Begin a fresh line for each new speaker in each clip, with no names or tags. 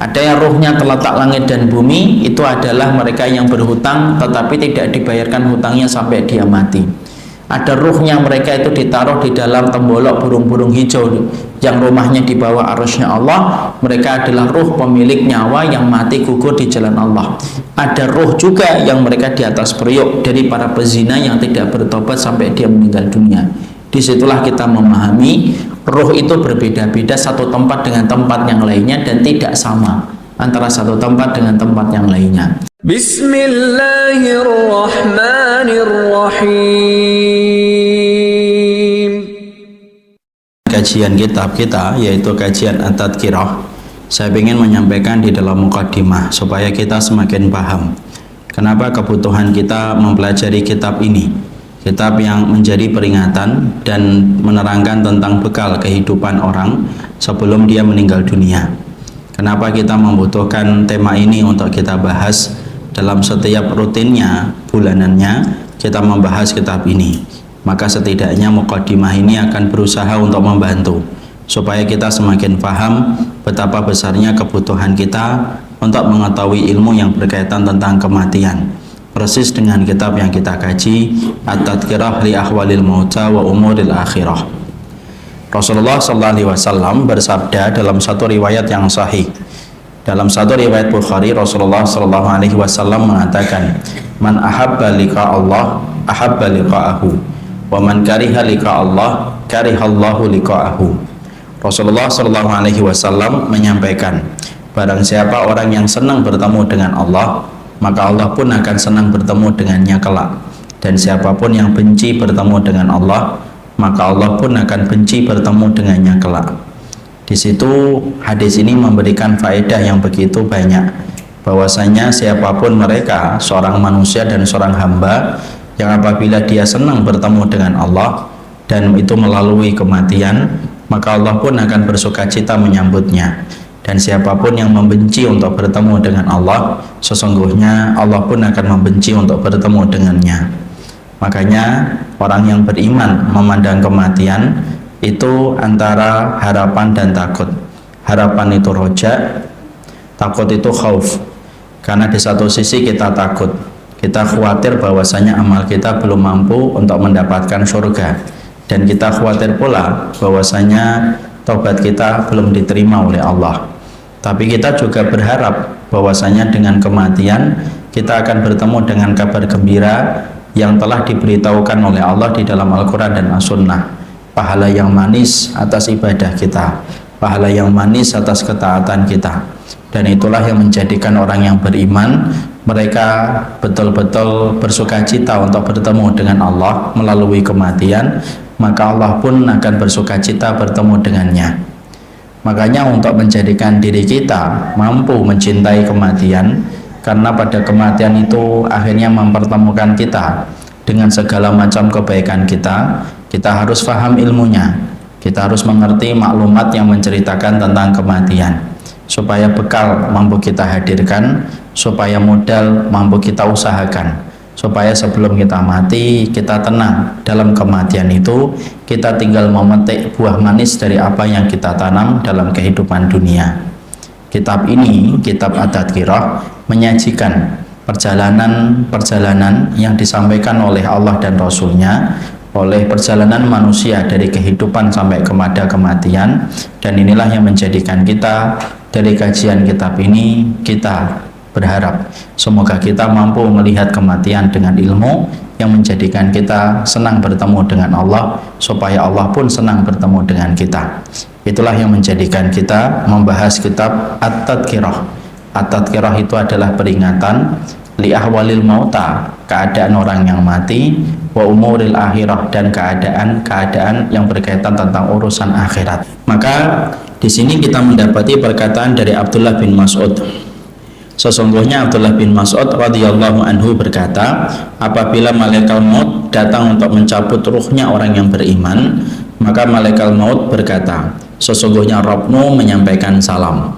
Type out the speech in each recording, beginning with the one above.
Ada yang ruhnya terletak langit dan bumi, itu adalah mereka yang berhutang tetapi tidak dibayarkan hutangnya sampai dia mati. Ada ruhnya mereka itu ditaruh di dalam tembolok burung-burung hijau yang rumahnya di bawah arusnya Allah. Mereka adalah ruh pemilik nyawa yang mati gugur di jalan Allah. Ada ruh juga yang mereka di atas periuk dari para pezina yang tidak bertobat sampai dia meninggal dunia. Disitulah kita memahami ruh itu berbeda-beda satu tempat dengan tempat yang lainnya dan tidak sama antara satu tempat dengan tempat yang lainnya. Bismillahirrahmanirrahim. Kajian kitab kita yaitu kajian At-Tadhkirah, saya ingin menyampaikan di dalam mukadimah supaya kita semakin paham kenapa kebutuhan kita mempelajari kitab ini, kitab yang menjadi peringatan dan menerangkan tentang bekal kehidupan orang sebelum dia meninggal dunia. Kenapa kita membutuhkan tema ini untuk kita bahas dalam setiap rutinnya, bulanannya kita membahas kitab ini. Maka setidaknya mukadimah ini akan berusaha untuk membantu supaya kita semakin paham betapa besarnya kebutuhan kita untuk mengetahui ilmu yang berkaitan tentang kematian, persis dengan kitab yang kita kaji, At-Tadhkirah li Ahwalil Mauta wa Umuril Akhirah. Rasulullah SAW bersabda dalam satu riwayat yang sahih. Dalam satu riwayat Bukhari, Rasulullah SAW mengatakan, "Man ahabba liqa Allah, ahabba liqa'ahu, wa man kariha liqa Allah, karihallahu liqa'ahu." Rasulullah SAW menyampaikan, barang siapa orang yang senang bertemu dengan Allah, maka Allah pun akan senang bertemu dengannya kelak. Dan siapapun yang benci bertemu dengan Allah, maka Allah pun akan benci bertemu dengannya kelak. Di situ hadis ini memberikan faedah yang begitu banyak, bahwasanya siapapun mereka, seorang manusia dan seorang hamba, yang apabila dia senang bertemu dengan Allah dan itu melalui kematian, maka Allah pun akan bersuka cita menyambutnya. Dan siapapun yang membenci untuk bertemu dengan Allah, sesungguhnya Allah pun akan membenci untuk bertemu dengannya. Makanya orang yang beriman memandang kematian itu antara harapan dan takut. Harapan itu roja, takut itu khauf. Karena di satu sisi kita takut, kita khawatir bahwasanya amal kita belum mampu untuk mendapatkan surga, dan kita khawatir pula bahwasanya taubat kita belum diterima oleh Allah. Tapi kita juga berharap bahwasanya dengan kematian kita akan bertemu dengan kabar gembira yang telah diberitahukan oleh Allah di dalam Al-Quran dan As-Sunnah. Pahala yang manis atas ibadah kita, pahala yang manis atas ketaatan kita. Dan itulah yang menjadikan orang yang beriman, mereka betul-betul bersuka cita untuk bertemu dengan Allah melalui kematian, maka Allah pun akan bersuka cita bertemu dengannya. Makanya untuk menjadikan diri kita mampu mencintai kematian, karena pada kematian itu akhirnya mempertemukan kita dengan segala macam kebaikan kita, kita harus paham ilmunya, kita harus mengerti maklumat yang menceritakan tentang kematian, supaya bekal mampu kita hadirkan, supaya modal mampu kita usahakan, supaya sebelum kita mati kita tenang dalam kematian itu, kita tinggal memetik buah manis dari apa yang kita tanam dalam kehidupan dunia. Kitab ini, kitab At-Tadhkirah, menyajikan perjalanan-perjalanan yang disampaikan oleh Allah dan Rasul-Nya, oleh perjalanan manusia dari kehidupan sampai kepada kematian. Dan inilah yang menjadikan kita dari kajian kitab ini, kita berharap semoga kita mampu melihat kematian dengan ilmu yang menjadikan kita senang bertemu dengan Allah, supaya Allah pun senang bertemu dengan kita. Itulah yang menjadikan kita membahas kitab At-Tadhkirah. At-Tadhkirah itu adalah peringatan li ahwalil mauta, keadaan orang yang mati, wa umuril akhirah, dan keadaan yang berkaitan tentang urusan akhirat. Maka di sini kita mendapati perkataan dari Abdullah bin Mas'ud. Sesungguhnya Abdullah bin Mas'ud radhiyallahu anhu berkata, apabila malaikat maut datang untuk mencabut ruhnya orang yang beriman, maka malaikat maut berkata, sesungguhnya Rabbmu menyampaikan salam.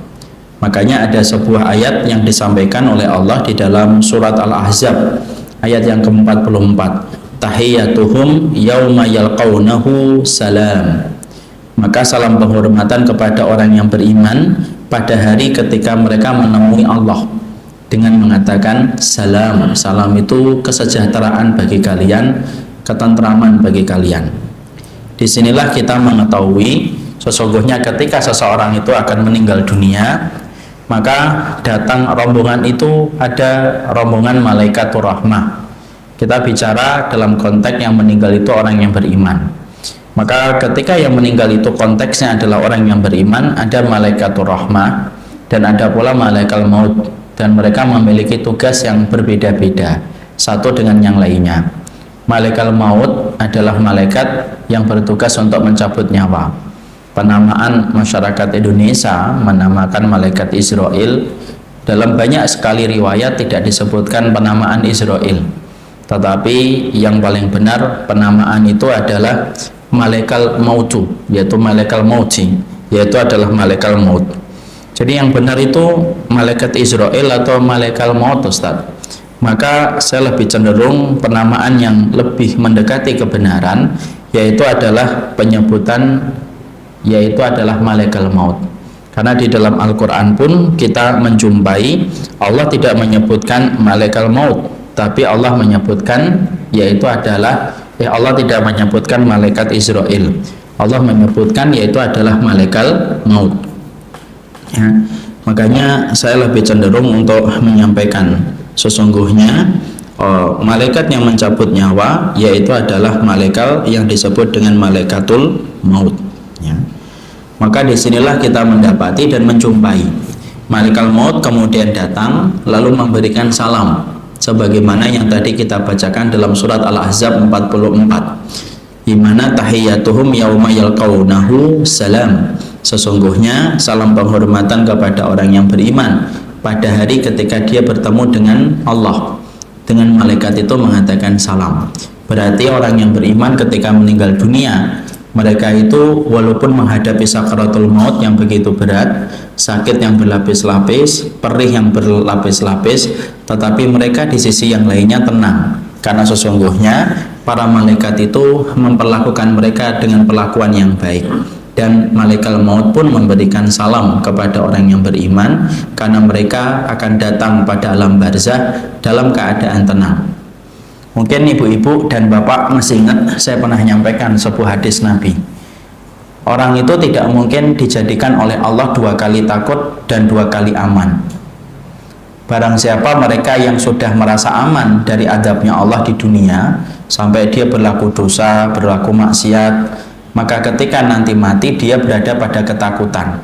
Makanya ada sebuah ayat yang disampaikan oleh Allah di dalam surat Al-Ahzab ayat yang ke-44, tahiyyatuhum yauma yalqaunahu salam. Maka salam penghormatan kepada orang yang beriman pada hari ketika mereka menemui Allah dengan mengatakan salam. Salam itu kesejahteraan bagi kalian, ketentraman bagi kalian. Disinilah kita mengetahui sesungguhnya ketika seseorang itu akan meninggal dunia, maka datang rombongan itu ada rombongan malaikatur rahmah. Kita bicara dalam konteks yang meninggal itu orang yang beriman. Maka ketika yang meninggal itu konteksnya adalah orang yang beriman, ada malaikatur rahmah dan ada pula malaikat maut, dan mereka memiliki tugas yang berbeda-beda satu dengan yang lainnya. Malaikat maut adalah malaikat yang bertugas untuk mencabut nyawa. Penamaan masyarakat Indonesia menamakan malaikat Israel. Dalam banyak sekali riwayat tidak disebutkan penamaan Israel, tetapi yang paling benar penamaan itu adalah malaikat mautu, yaitu malaikat mauti, yaitu adalah malaikat maut. Jadi yang benar itu malaikat Israel atau malaikat maut, Ustaz. Maka saya lebih cenderung penamaan yang lebih mendekati kebenaran, yaitu adalah penyebutan, yaitu adalah malaikat maut. Karena di dalam Al-Quran pun kita menjumpai Allah tidak menyebutkan malaikat maut, tapi Allah menyebutkan, yaitu adalah Allah tidak menyebutkan malaikat Israel, Allah menyebutkan yaitu adalah malaikat maut ya. Makanya saya lebih cenderung untuk menyampaikan sesungguhnya malaikat yang mencabut nyawa yaitu adalah malaikat yang disebut dengan malaikatul maut ya. Maka disinilah kita mendapati dan menjumpai malaikat maut kemudian datang lalu memberikan salam sebagaimana yang tadi kita bacakan dalam surat Al-Ahzab 44, di mana tahiyyatuhum yauma yalqaunahu salam. Sesungguhnya salam penghormatan kepada orang yang beriman pada hari ketika dia bertemu dengan Allah. Dengan malaikat itu mengatakan salam. Berarti orang yang beriman ketika meninggal dunia, mereka itu walaupun menghadapi sakaratul maut yang begitu berat, sakit yang berlapis-lapis, perih yang berlapis-lapis, tetapi mereka di sisi yang lainnya tenang, karena sesungguhnya para malaikat itu memperlakukan mereka dengan perlakuan yang baik. Dan malaikat maut pun memberikan salam kepada orang yang beriman, karena mereka akan datang pada alam barzah dalam keadaan tenang. Mungkin ibu-ibu dan bapak masih ingat saya pernah menyampaikan sebuah hadis Nabi. Orang itu tidak mungkin dijadikan oleh Allah 2 kali takut dan 2 kali aman. Barang siapa mereka yang sudah merasa aman dari adabnya Allah di dunia sampai dia berlaku dosa, berlaku maksiat, maka ketika nanti mati dia berada pada ketakutan.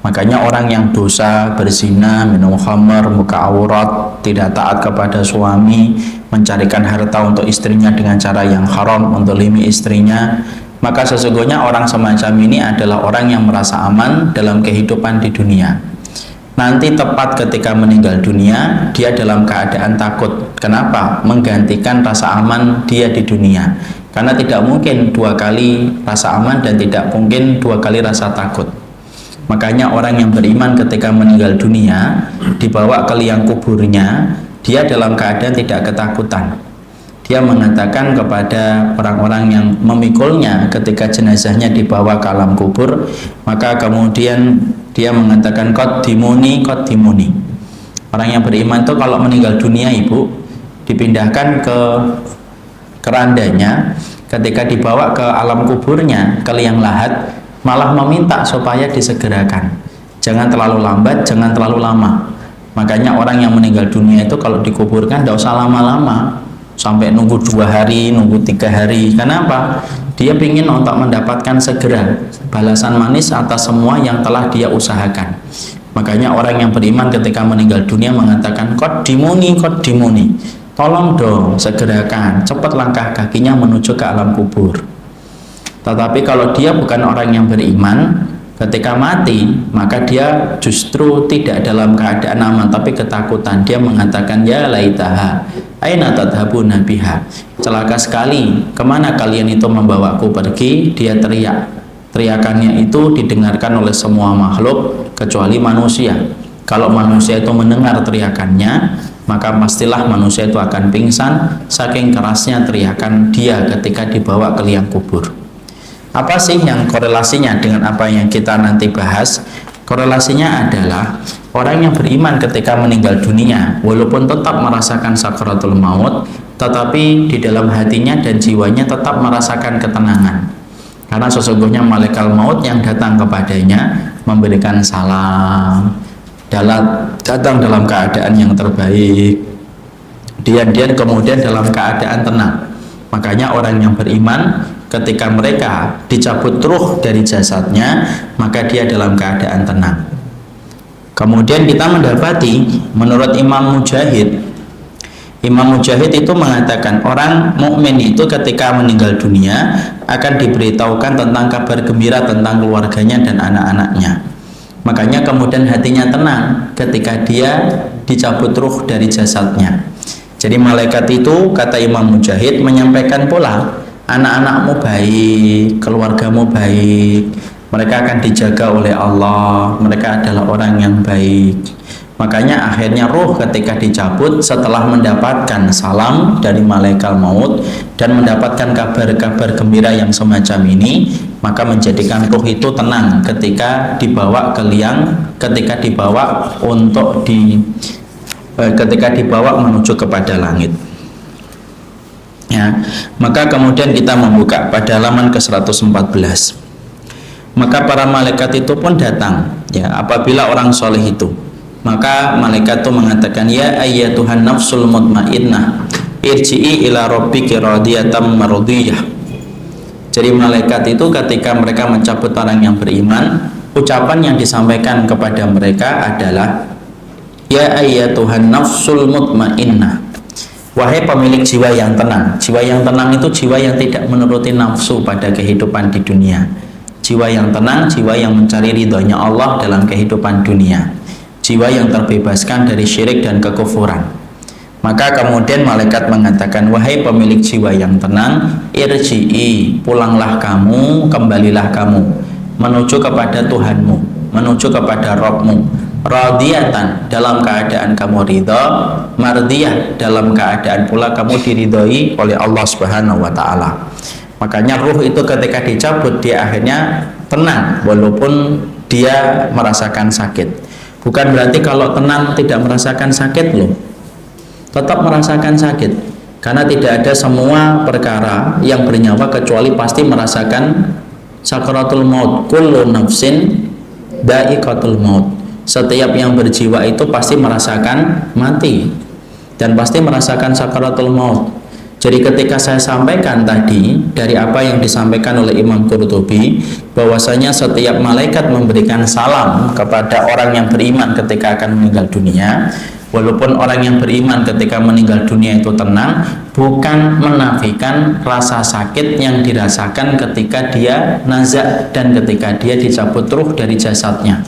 Makanya orang yang dosa, berzina, minum khamar, buka aurat, tidak taat kepada suami, mencarikan harta untuk istrinya dengan cara yang haram, menzalimi istrinya, maka sesungguhnya orang semacam ini adalah orang yang merasa aman dalam kehidupan di dunia. Nanti tepat ketika meninggal dunia, dia dalam keadaan takut. Kenapa? Menggantikan rasa aman dia di dunia. Karena tidak mungkin 2 kali rasa aman dan tidak mungkin 2 kali rasa takut. Makanya orang yang beriman ketika meninggal dunia dibawa ke liang kuburnya, dia dalam keadaan tidak ketakutan. Dia mengatakan kepada orang-orang yang memikulnya ketika jenazahnya dibawa ke alam kubur, maka kemudian dia mengatakan qaddimuni, qaddimuni. Orang yang beriman itu kalau meninggal dunia, ibu, dipindahkan ke kerandanya, ketika dibawa ke alam kuburnya, ke liang lahat, malah meminta supaya disegerakan, jangan terlalu lambat, jangan terlalu lama. Makanya orang yang meninggal dunia itu kalau dikuburkan tidak usah lama-lama, sampai nunggu 2 hari, nunggu 3 hari. Kenapa? Dia ingin untuk mendapatkan segera balasan manis atas semua yang telah dia usahakan. Makanya orang yang beriman ketika meninggal dunia mengatakan qaddimuni, qaddimuni, tolong dong segerakan, cepat langkah kakinya menuju ke alam kubur. Tetapi kalau dia bukan orang yang beriman, ketika mati maka dia justru tidak dalam keadaan aman tapi ketakutan. Dia mengatakan ya laitaha aina tadhabuna biha, celaka sekali, kemana kalian itu membawaku pergi. Dia teriak, teriakannya itu didengarkan oleh semua makhluk kecuali manusia. Kalau manusia itu mendengar teriakannya, maka pastilah manusia itu akan pingsan saking kerasnya teriakan dia ketika dibawa ke liang kubur. Apa sih yang korelasinya dengan apa yang kita nanti bahas? Korelasinya adalah orang yang beriman ketika meninggal dunia walaupun tetap merasakan sakaratul maut, tetapi di dalam hatinya dan jiwanya tetap merasakan ketenangan, karena sesungguhnya malaikat maut yang datang kepadanya memberikan salam, datang dalam keadaan yang terbaik, diam-diam kemudian dalam keadaan tenang. Makanya orang yang beriman ketika mereka dicabut ruh dari jasadnya, maka dia dalam keadaan tenang. Kemudian kita mendapati menurut Imam Mujahid itu mengatakan orang mukmin itu ketika meninggal dunia akan diberitahukan tentang kabar gembira tentang keluarganya dan anak-anaknya. Makanya kemudian hatinya tenang ketika dia dicabut ruh dari jasadnya. Jadi malaikat itu, kata Imam Mujahid, menyampaikan pula, anak-anakmu baik, keluargamu baik, mereka akan dijaga oleh Allah, mereka adalah orang yang baik. Makanya akhirnya ruh ketika dicabut setelah mendapatkan salam dari malaikat maut dan mendapatkan kabar-kabar gembira yang semacam ini, maka menjadikan ruh itu tenang ketika dibawa ke liang, ketika dibawa menuju kepada langit. Ya, maka kemudian kita membuka pada halaman ke-114. Maka para malaikat itu pun datang, ya, apabila orang soleh itu. Maka malaikat itu mengatakan, ya ayyatuhan nafsul mutmainnah, irji'i ila rabbiki radiyatan mardiyah. Jadi malaikat itu ketika mereka mencabut orang yang beriman, ucapan yang disampaikan kepada mereka adalah, ya ayyatuhan nafsul mutmainnah, wahai pemilik jiwa yang tenang. Jiwa yang tenang itu jiwa yang tidak menuruti nafsu pada kehidupan di dunia. Jiwa yang tenang, jiwa yang mencari ridhonya Allah dalam kehidupan dunia. Jiwa yang terbebaskan dari syirik dan kekufuran. Maka kemudian malaikat mengatakan, wahai pemilik jiwa yang tenang, irji'i, pulanglah kamu, kembalilah kamu menuju kepada Tuhanmu, menuju kepada Rabbmu, radiyatan, dalam keadaan kamu ridha, mardiyah, dalam keadaan pula kamu diridhoi oleh Allah Subhanahu wa taala. Makanya ruh itu ketika dicabut dia akhirnya tenang walaupun dia merasakan sakit. Bukan berarti kalau tenang tidak merasakan sakit loh. Tetap merasakan sakit. Karena tidak ada semua perkara yang bernyawa kecuali pasti merasakan sakaratul maut. Kullu nafsin dha'iqatul maut. Setiap yang berjiwa itu pasti merasakan mati dan pasti merasakan sakaratul maut. Jadi ketika saya sampaikan tadi dari apa yang disampaikan oleh Imam Qurtubi, bahwasanya setiap malaikat memberikan salam kepada orang yang beriman ketika akan meninggal dunia, walaupun orang yang beriman ketika meninggal dunia itu tenang, bukan menafikan rasa sakit yang dirasakan ketika dia nazak dan ketika dia dicabut ruh dari jasadnya.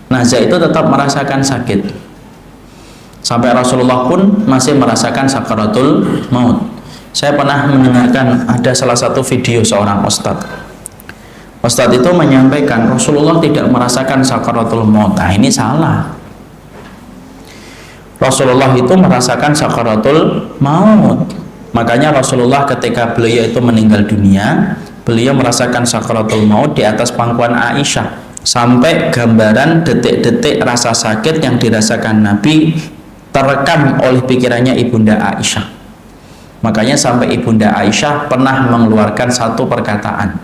Nazak itu tetap merasakan sakit. Sampai Rasulullah pun masih merasakan sakaratul maut. Saya pernah mendengarkan ada salah satu video seorang ustadz. Ustadz itu menyampaikan Rasulullah tidak merasakan sakaratul maut. Nah, ini salah. Rasulullah itu merasakan sakaratul maut. Makanya Rasulullah ketika beliau itu meninggal dunia, beliau merasakan sakaratul maut di atas pangkuan Aisyah. Sampai gambaran detik-detik rasa sakit yang dirasakan Nabi terekam oleh pikirannya Ibunda Aisyah. Makanya sampai Ibunda Aisyah pernah mengeluarkan satu perkataan,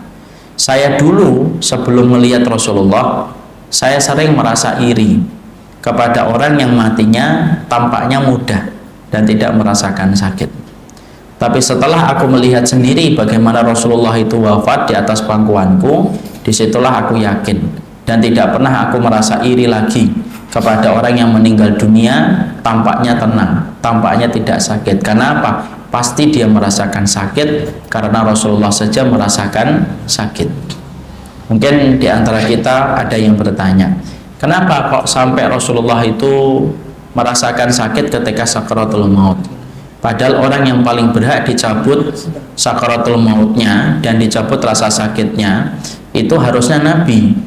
saya dulu sebelum melihat Rasulullah, saya sering merasa iri kepada orang yang matinya tampaknya mudah dan tidak merasakan sakit. Tapi setelah aku melihat sendiri bagaimana Rasulullah itu wafat di atas pangkuanku, disitulah aku yakin dan tidak pernah aku merasa iri lagi kepada orang yang meninggal dunia tampaknya tenang, tampaknya tidak sakit. Karena apa? Pasti dia merasakan sakit karena Rasulullah saja merasakan sakit. Mungkin di antara kita ada yang bertanya, kenapa kok sampai Rasulullah itu merasakan sakit ketika sakaratul maut? Padahal orang yang paling berhak dicabut sakaratul mautnya dan dicabut rasa sakitnya itu harusnya Nabi.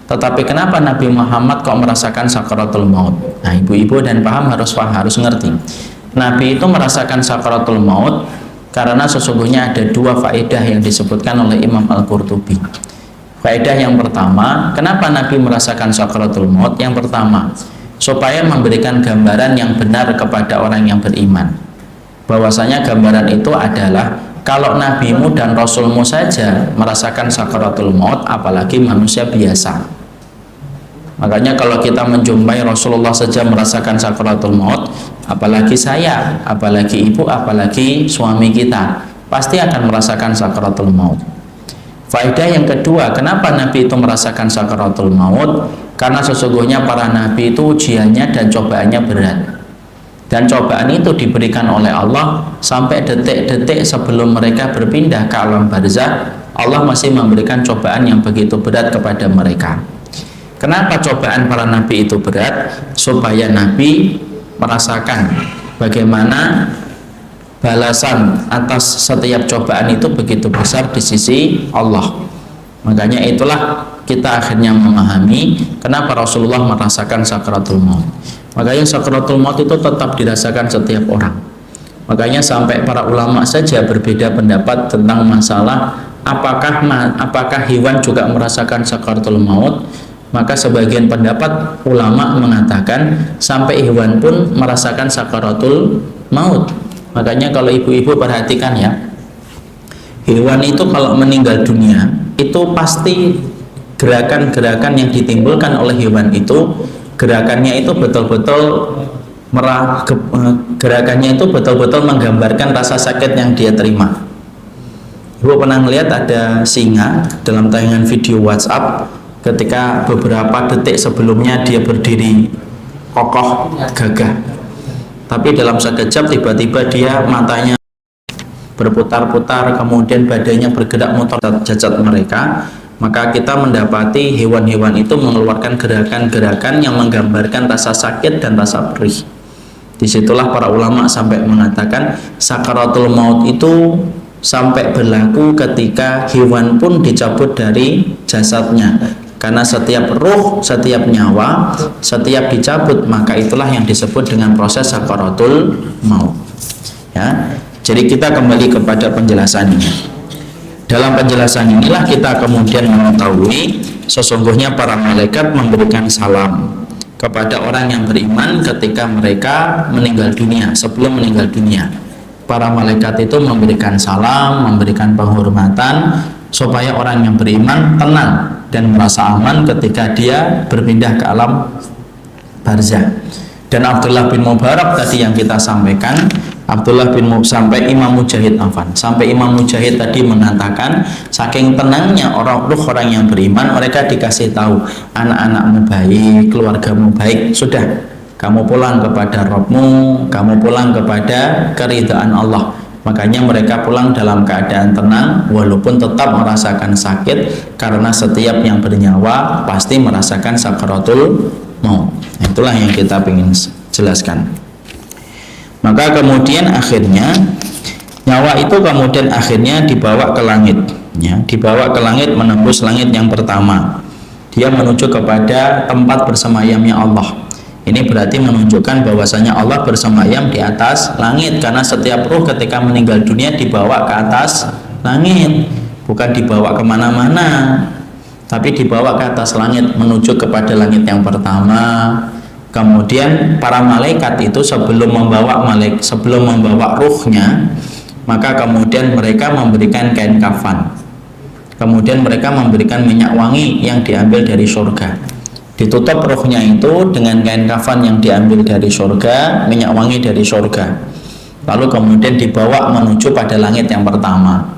Tetapi kenapa Nabi Muhammad kok merasakan sakaratul maut? Nah, ibu-ibu dan harus ngerti. Nabi itu merasakan sakaratul maut karena sesungguhnya ada dua faedah yang disebutkan oleh Imam Al-Qurtubi. Faedah yang pertama, kenapa Nabi merasakan sakaratul maut? Yang pertama, supaya memberikan gambaran yang benar kepada orang yang beriman. Bahwasanya gambaran itu adalah kalau nabimu dan rasulmu saja merasakan sakaratul maut, apalagi manusia biasa. Makanya kalau kita menjumpai Rasulullah saja merasakan sakaratul maut, apalagi saya, apalagi ibu, apalagi suami kita, pasti akan merasakan sakaratul maut. Faedah yang kedua, kenapa Nabi itu merasakan sakaratul maut? Karena sesungguhnya para Nabi itu ujiannya dan cobaannya berat. Dan cobaan itu diberikan oleh Allah sampai detik-detik sebelum mereka berpindah ke alam barzah. Allah masih memberikan cobaan yang begitu berat kepada mereka. Kenapa cobaan para Nabi itu berat? Supaya Nabi merasakan bagaimana balasan atas setiap cobaan itu begitu besar di sisi Allah. Makanya itulah kita akhirnya memahami kenapa Rasulullah merasakan sakaratul maut. Makanya sakaratul maut itu tetap dirasakan setiap orang. Makanya sampai para ulama saja berbeda pendapat tentang masalah apakah hewan juga merasakan sakaratul maut. Maka sebagian pendapat ulama mengatakan sampai hewan pun merasakan sakaratul maut. Makanya kalau ibu-ibu perhatikan ya, hewan itu kalau meninggal dunia itu pasti gerakan-gerakan yang ditimbulkan oleh hewan itu, gerakannya itu betul-betul menggambarkan rasa sakit yang dia terima. Ibu pernah melihat ada singa dalam tayangan video WhatsApp ketika beberapa detik sebelumnya dia berdiri kokoh gagah, tapi dalam sekejap tiba-tiba dia matanya berputar-putar, kemudian badannya bergerak muter cacat mereka. Maka kita mendapati hewan-hewan itu mengeluarkan gerakan-gerakan yang menggambarkan rasa sakit dan rasa perih. Disitulah para ulama sampai mengatakan sakaratul maut itu sampai berlaku ketika hewan pun dicabut dari jasadnya. Karena setiap ruh, setiap nyawa, setiap dicabut, maka itulah yang disebut dengan proses sakaratul maut. Ya, jadi kita kembali kepada penjelasannya. Dalam penjelasan inilah kita kemudian mengetahui sesungguhnya para malaikat memberikan salam kepada orang yang beriman ketika mereka meninggal dunia, sebelum meninggal dunia. Para malaikat itu memberikan salam, memberikan penghormatan supaya orang yang beriman tenang dan merasa aman ketika dia berpindah ke alam barzah. Dan Abdullah bin Mubarak tadi yang kita sampaikan, sampai Imam Mujahid tadi mengatakan saking tenangnya orang yang beriman, mereka dikasih tahu anak-anakmu baik, keluargamu baik, sudah kamu pulang kepada Rabbmu, kamu pulang kepada keridhaan Allah. Makanya mereka pulang dalam keadaan tenang walaupun tetap merasakan sakit, karena setiap yang bernyawa pasti merasakan sakaratul maut. Itulah yang kita ingin jelaskan. Maka kemudian akhirnya nyawa itu kemudian akhirnya dibawa ke langit, ya, dibawa ke langit, menembus langit yang pertama. Dia menuju kepada tempat bersemayamnya Allah. Ini berarti menunjukkan bahwasanya Allah bersemayam di atas langit, karena setiap ruh ketika meninggal dunia dibawa ke atas langit, bukan dibawa kemana-mana, tapi dibawa ke atas langit, menuju kepada langit yang pertama. Kemudian para malaikat itu sebelum membawa ruhnya, maka kemudian mereka memberikan kain kafan, kemudian mereka memberikan minyak wangi yang diambil dari surga. Ditutup ruhnya itu dengan kain kafan yang diambil dari surga, minyak wangi dari surga. Lalu kemudian dibawa menuju pada langit yang pertama.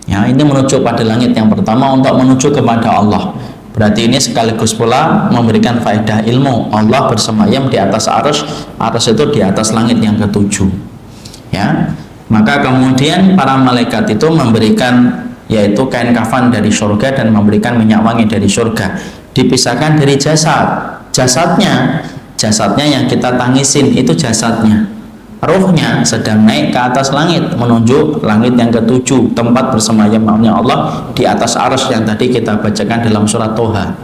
Ya, ini menuju pada langit yang pertama untuk menuju kepada Allah. Berarti ini sekaligus pula memberikan faedah ilmu. Allah bersemayam di atas arus itu di atas langit yang ketujuh. Ya, maka kemudian para malaikat itu memberikan yaitu kain kafan dari surga dan memberikan minyak wangi dari surga. Dipisahkan dari jasadnya yang kita tangisin itu jasadnya. Ruhnya sedang naik ke atas langit menuju langit yang ketujuh, tempat bersemayamnya Allah di atas arsy yang tadi kita bacakan dalam surat Toha.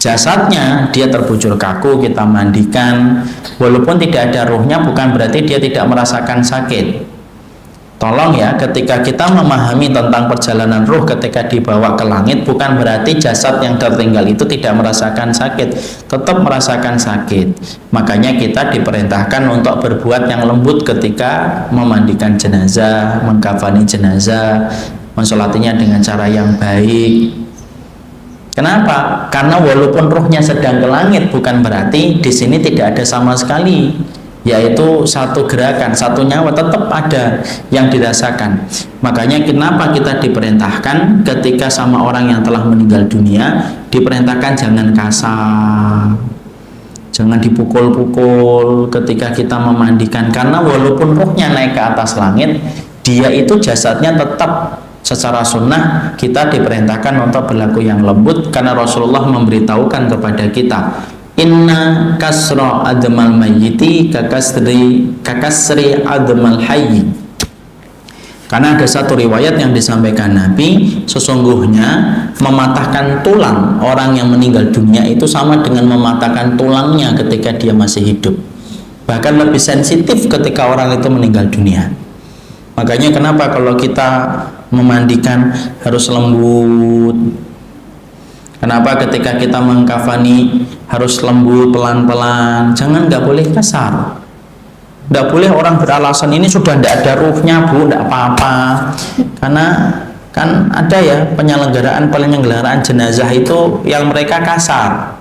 Jasadnya dia terbujur kaku, kita mandikan. Walaupun tidak ada ruhnya bukan berarti dia tidak merasakan sakit. Tolong ya, ketika kita memahami tentang perjalanan ruh ketika dibawa ke langit, bukan berarti jasad yang tertinggal itu tidak merasakan sakit, tetap merasakan sakit. Makanya kita diperintahkan untuk berbuat yang lembut ketika memandikan jenazah, mengkafani jenazah, mensolatinya dengan cara yang baik. Kenapa? Karena walaupun ruhnya sedang ke langit, bukan berarti di sini tidak ada sama sekali, yaitu satu gerakan, satu nyawa tetap ada yang dirasakan. Makanya kenapa kita diperintahkan ketika sama orang yang telah meninggal dunia, diperintahkan jangan kasar, jangan dipukul-pukul ketika kita memandikan, karena walaupun ruhnya naik ke atas langit, dia itu jasadnya tetap secara sunnah kita diperintahkan untuk berlaku yang lembut, karena Rasulullah memberitahukan kepada kita, inna kasra admal mayyiti kakasri admal hayyi. Karena ada satu riwayat yang disampaikan Nabi, sesungguhnya mematahkan tulang orang yang meninggal dunia itu sama dengan mematahkan tulangnya ketika dia masih hidup, bahkan lebih sensitif ketika orang itu meninggal dunia. Makanya kenapa kalau kita memandikan harus lembut, kenapa ketika kita mengkafani harus lembut, pelan-pelan, jangan, nggak boleh kasar. Nggak boleh orang beralasan ini sudah tidak ada ruhnya bu, tidak apa-apa. Karena kan ada ya penyelenggaraan jenazah itu yang mereka kasar.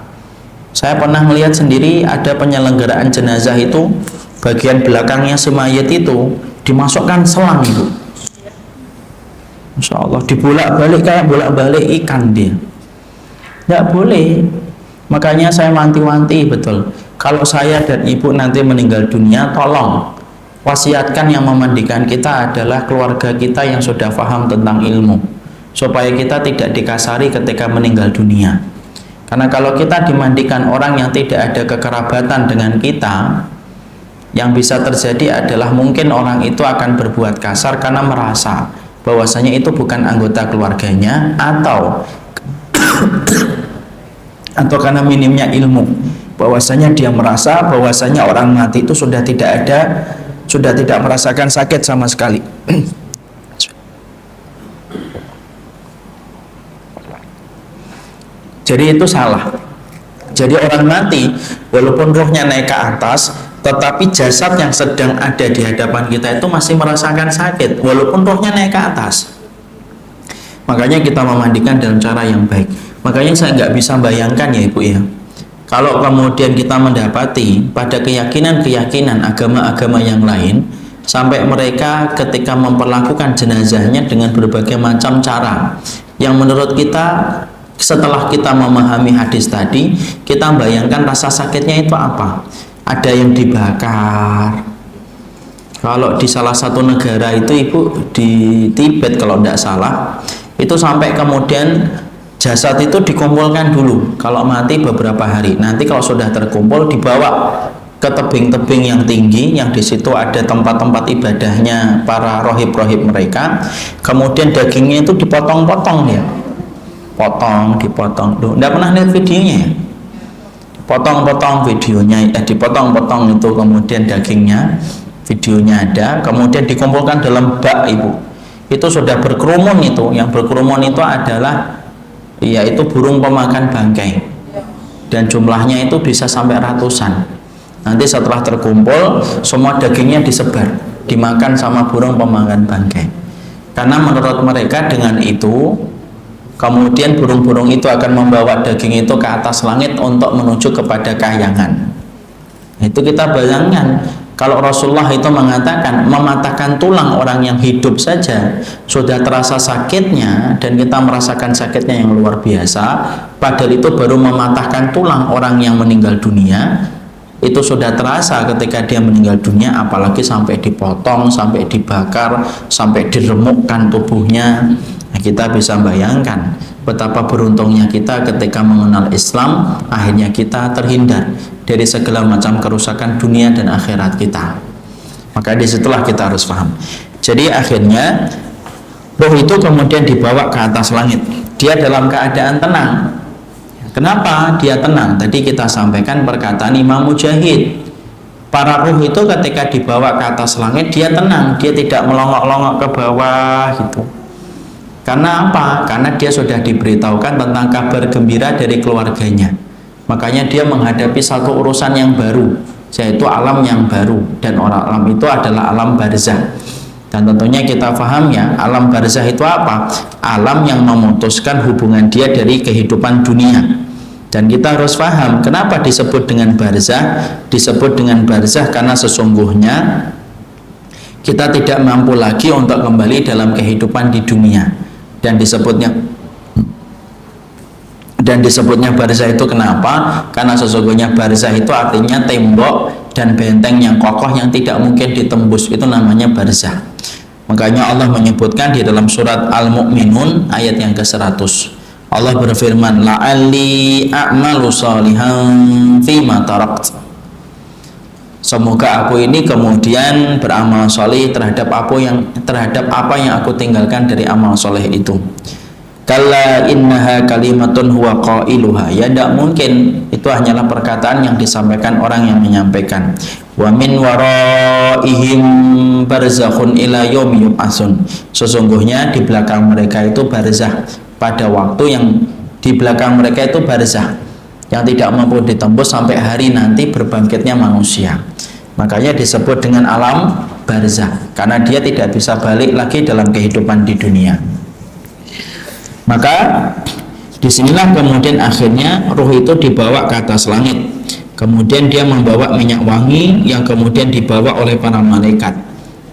Saya pernah melihat sendiri ada penyelenggaraan jenazah itu bagian belakangnya si mayat itu dimasukkan selang itu. Masya Allah, dibolak-balik kayak bolak-balik ikan dia. Tidak boleh. Makanya saya wanti-wanti betul, kalau saya dan ibu nanti meninggal dunia, tolong wasiatkan yang memandikan kita adalah keluarga kita yang sudah paham tentang ilmu, supaya kita tidak dikasari ketika meninggal dunia. Karena kalau kita dimandikan orang yang tidak ada kekerabatan dengan kita, yang bisa terjadi adalah mungkin orang itu akan berbuat kasar karena merasa bahwasanya itu bukan anggota keluarganya, atau karena minimnya ilmu, bahwasanya dia merasa bahwasanya orang mati itu sudah tidak merasakan sakit sama sekali. Jadi itu salah. Jadi orang mati walaupun ruhnya naik ke atas, tetapi jasad yang sedang ada di hadapan kita itu masih merasakan sakit walaupun ruhnya naik ke atas. Makanya kita memandikan dalam cara yang baik. Makanya saya nggak bisa bayangkan ya ibu ya, kalau kemudian kita mendapati pada keyakinan agama-agama yang lain, sampai mereka ketika memperlakukan jenazahnya dengan berbagai macam cara, yang menurut kita setelah kita memahami hadis tadi, kita bayangkan rasa sakitnya itu apa. Ada yang dibakar. Kalau di salah satu negara itu ibu, di Tibet kalau tidak salah, itu sampai kemudian jasad itu dikumpulkan dulu kalau mati beberapa hari. Nanti kalau sudah terkumpul dibawa ke tebing-tebing yang tinggi, yang di situ ada tempat-tempat ibadahnya para rohib-rohib mereka. Kemudian dagingnya itu dipotong-potong ya, dipotong. Loh, nggak pernah lihat videonya ya? Potong-potong videonya, dipotong-potong itu, kemudian dagingnya, videonya ada, kemudian dikumpulkan dalam bak ibu. Itu sudah berkerumun itu, yang berkerumun itu adalah yaitu burung pemakan bangkai, dan jumlahnya itu bisa sampai ratusan. Nanti setelah terkumpul semua dagingnya disebar, dimakan sama burung pemakan bangkai, karena menurut mereka dengan itu kemudian burung-burung itu akan membawa daging itu ke atas langit untuk menuju kepada kahyangan. Itu kita bayangkan, kalau Rasulullah itu mengatakan mematahkan tulang orang yang hidup saja sudah terasa sakitnya, dan kita merasakan sakitnya yang luar biasa, padahal itu baru mematahkan tulang orang yang meninggal dunia, itu sudah terasa ketika dia meninggal dunia, apalagi sampai dipotong, sampai dibakar, sampai diremukkan tubuhnya. Nah, kita bisa bayangkan betapa beruntungnya kita ketika mengenal Islam, akhirnya kita terhindar dari segala macam kerusakan dunia dan akhirat kita. Maka disitulah kita harus paham. Jadi akhirnya roh itu kemudian dibawa ke atas langit, dia dalam keadaan tenang. Kenapa dia tenang? Tadi kita sampaikan perkataan Imam Mujahid, Para ruh itu ketika dibawa ke atas langit dia tenang, dia tidak melongok-longok ke bawah gitu. Karena apa? Karena dia sudah diberitahukan tentang kabar gembira dari keluarganya. Makanya dia menghadapi satu urusan yang baru, yaitu alam yang baru. Dan alam itu adalah alam barzah. Dan tentunya kita paham ya, alam barzah itu apa? Alam yang memutuskan hubungan dia dari kehidupan dunia. Dan kita harus paham kenapa disebut dengan barzah. Disebut dengan barzah karena sesungguhnya kita tidak mampu lagi untuk kembali dalam kehidupan di dunia. Dan disebutnya barzah itu kenapa? Karena sesungguhnya barzah itu artinya tembok dan benteng yang kokoh yang tidak mungkin ditembus, itu namanya barzah. Makanya Allah menyebutkan di dalam surat Al-Mu'minun ayat yang ke-100. Allah berfirman, la'alli a'malu shalihan fima tarakt. Semoga aku ini kemudian beramal soleh terhadap apa yang aku tinggalkan dari amal soleh itu. Kalla innaha kalimatun huwa qailuha. Ya tidak mungkin, itu hanyalah perkataan yang disampaikan orang yang menyampaikan. Wa min waraihim barzakhun ila yaumi yub'atsun. Sesungguhnya di belakang mereka itu barzah, pada waktu yang di belakang mereka itu barzah yang tidak mampu ditembus sampai hari nanti berbangkitnya manusia. Makanya disebut dengan alam barzah, karena dia tidak bisa balik lagi dalam kehidupan di dunia. Maka disinilah kemudian akhirnya ruh itu dibawa ke atas langit. Kemudian dia membawa minyak wangi yang kemudian dibawa oleh para malaikat,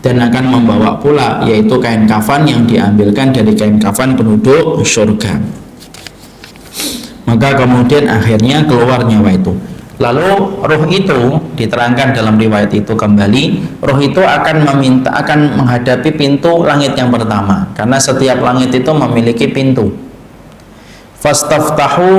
dan akan membawa pula yaitu kain kafan yang diambilkan dari kain kafan penduduk surga. Maka kemudian akhirnya keluar nyawa itu. Lalu roh itu diterangkan dalam riwayat itu kembali, roh itu akan menghadapi pintu langit yang pertama, karena setiap langit itu memiliki pintu. Fastaftahu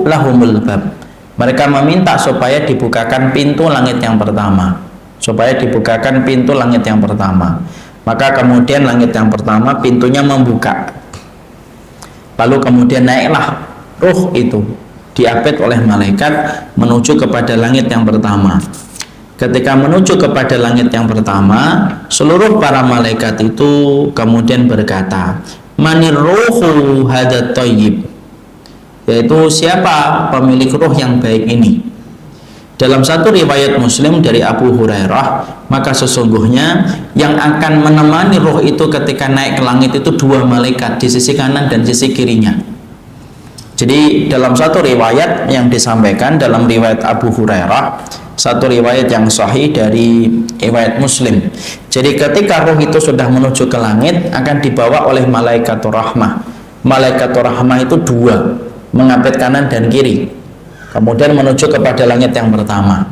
lahumul bab. Mereka meminta supaya dibukakan pintu langit yang pertama, supaya dibukakan pintu langit yang pertama. Maka kemudian langit yang pertama pintunya membuka. Lalu kemudian naiklah ruh itu, diapit oleh malaikat menuju kepada langit yang pertama. Ketika menuju kepada langit yang pertama, seluruh para malaikat itu kemudian berkata, manir ruhu hadat thayyib, yaitu siapa pemilik ruh yang baik ini. Dalam satu riwayat Muslim dari Abu Hurairah, maka sesungguhnya yang akan menemani ruh itu ketika naik ke langit itu dua malaikat di sisi kanan dan sisi kirinya. Jadi dalam satu riwayat yang disampaikan dalam riwayat Abu Hurairah, satu riwayat yang sahih dari riwayat Muslim. Jadi ketika ruh itu sudah menuju ke langit, akan dibawa oleh malaikatur rahmah. Malaikatur rahmah itu dua, mengapit kanan dan kiri. Kemudian menuju kepada langit yang pertama.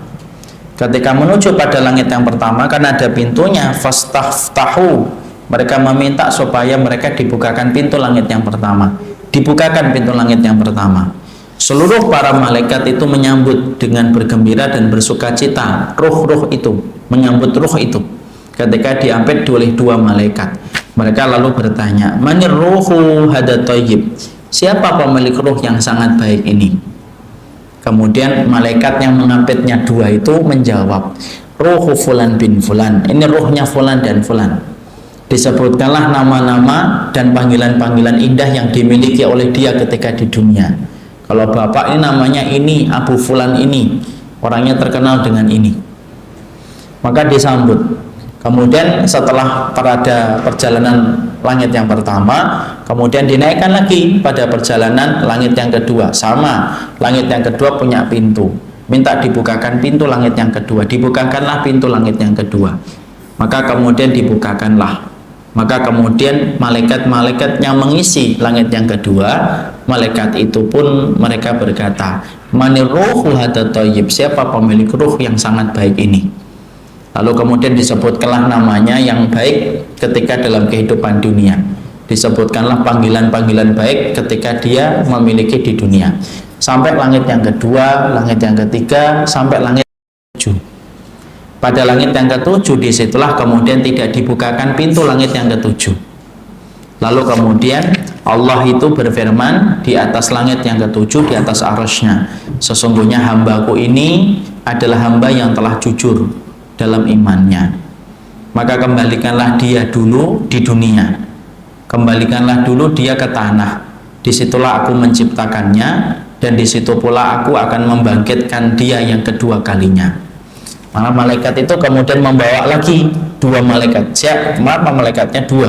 Ketika menuju pada langit yang pertama, kan ada pintunya, fastaftahu. Mereka meminta supaya mereka dibukakan pintu langit yang pertama. Dibukakan pintu langit yang pertama. Seluruh para malaikat itu menyambut dengan bergembira dan bersuka cita. Ruh-ruh itu menyambut ruh itu ketika diapit oleh dua malaikat. Mereka lalu bertanya, manir ruhu hadat thayyib, siapa pemilik ruh yang sangat baik ini? Kemudian malaikat yang mengapitnya dua itu menjawab, ruhu fulan bin fulan, ini ruhnya fulan dan fulan. Disebutkanlah nama-nama dan panggilan-panggilan indah yang dimiliki oleh dia ketika di dunia. Kalau bapak ini namanya ini, Abu Fulan ini, orangnya terkenal dengan ini. Maka disambut. Kemudian setelah pada perjalanan langit yang pertama, kemudian dinaikkan lagi pada perjalanan langit yang kedua. Sama, langit yang kedua punya pintu. Minta dibukakan pintu langit yang kedua. Dibukakanlah pintu langit yang kedua. Maka kemudian dibukakanlah. Maka kemudian malaikat-malaikat yang mengisi langit yang kedua, malaikat itu pun mereka berkata, manir ruhu hadat thayyib, siapa pemilik ruh yang sangat baik ini? Lalu kemudian disebutkanlah namanya yang baik ketika dalam kehidupan dunia. Disebutkanlah panggilan-panggilan baik ketika dia memiliki di dunia. Sampai langit yang kedua, langit yang ketiga, sampai langit yang ketujuh. Pada langit yang ketujuh, disitulah kemudian tidak dibukakan pintu langit yang ketujuh. Lalu kemudian Allah itu berfirman di atas langit yang ketujuh, di atas arasy-Nya, sesungguhnya hambaku ini adalah hamba yang telah jujur. dalam imannya. Maka kembalikanlah dia dulu di dunia, kembalikanlah dulu dia ke tanah. Disitulah aku menciptakannya, dan disitu pula aku akan membangkitkan dia yang kedua kalinya. Malah malaikat itu kemudian membawa lagi dua malaikat. Kenapa malaikatnya dua?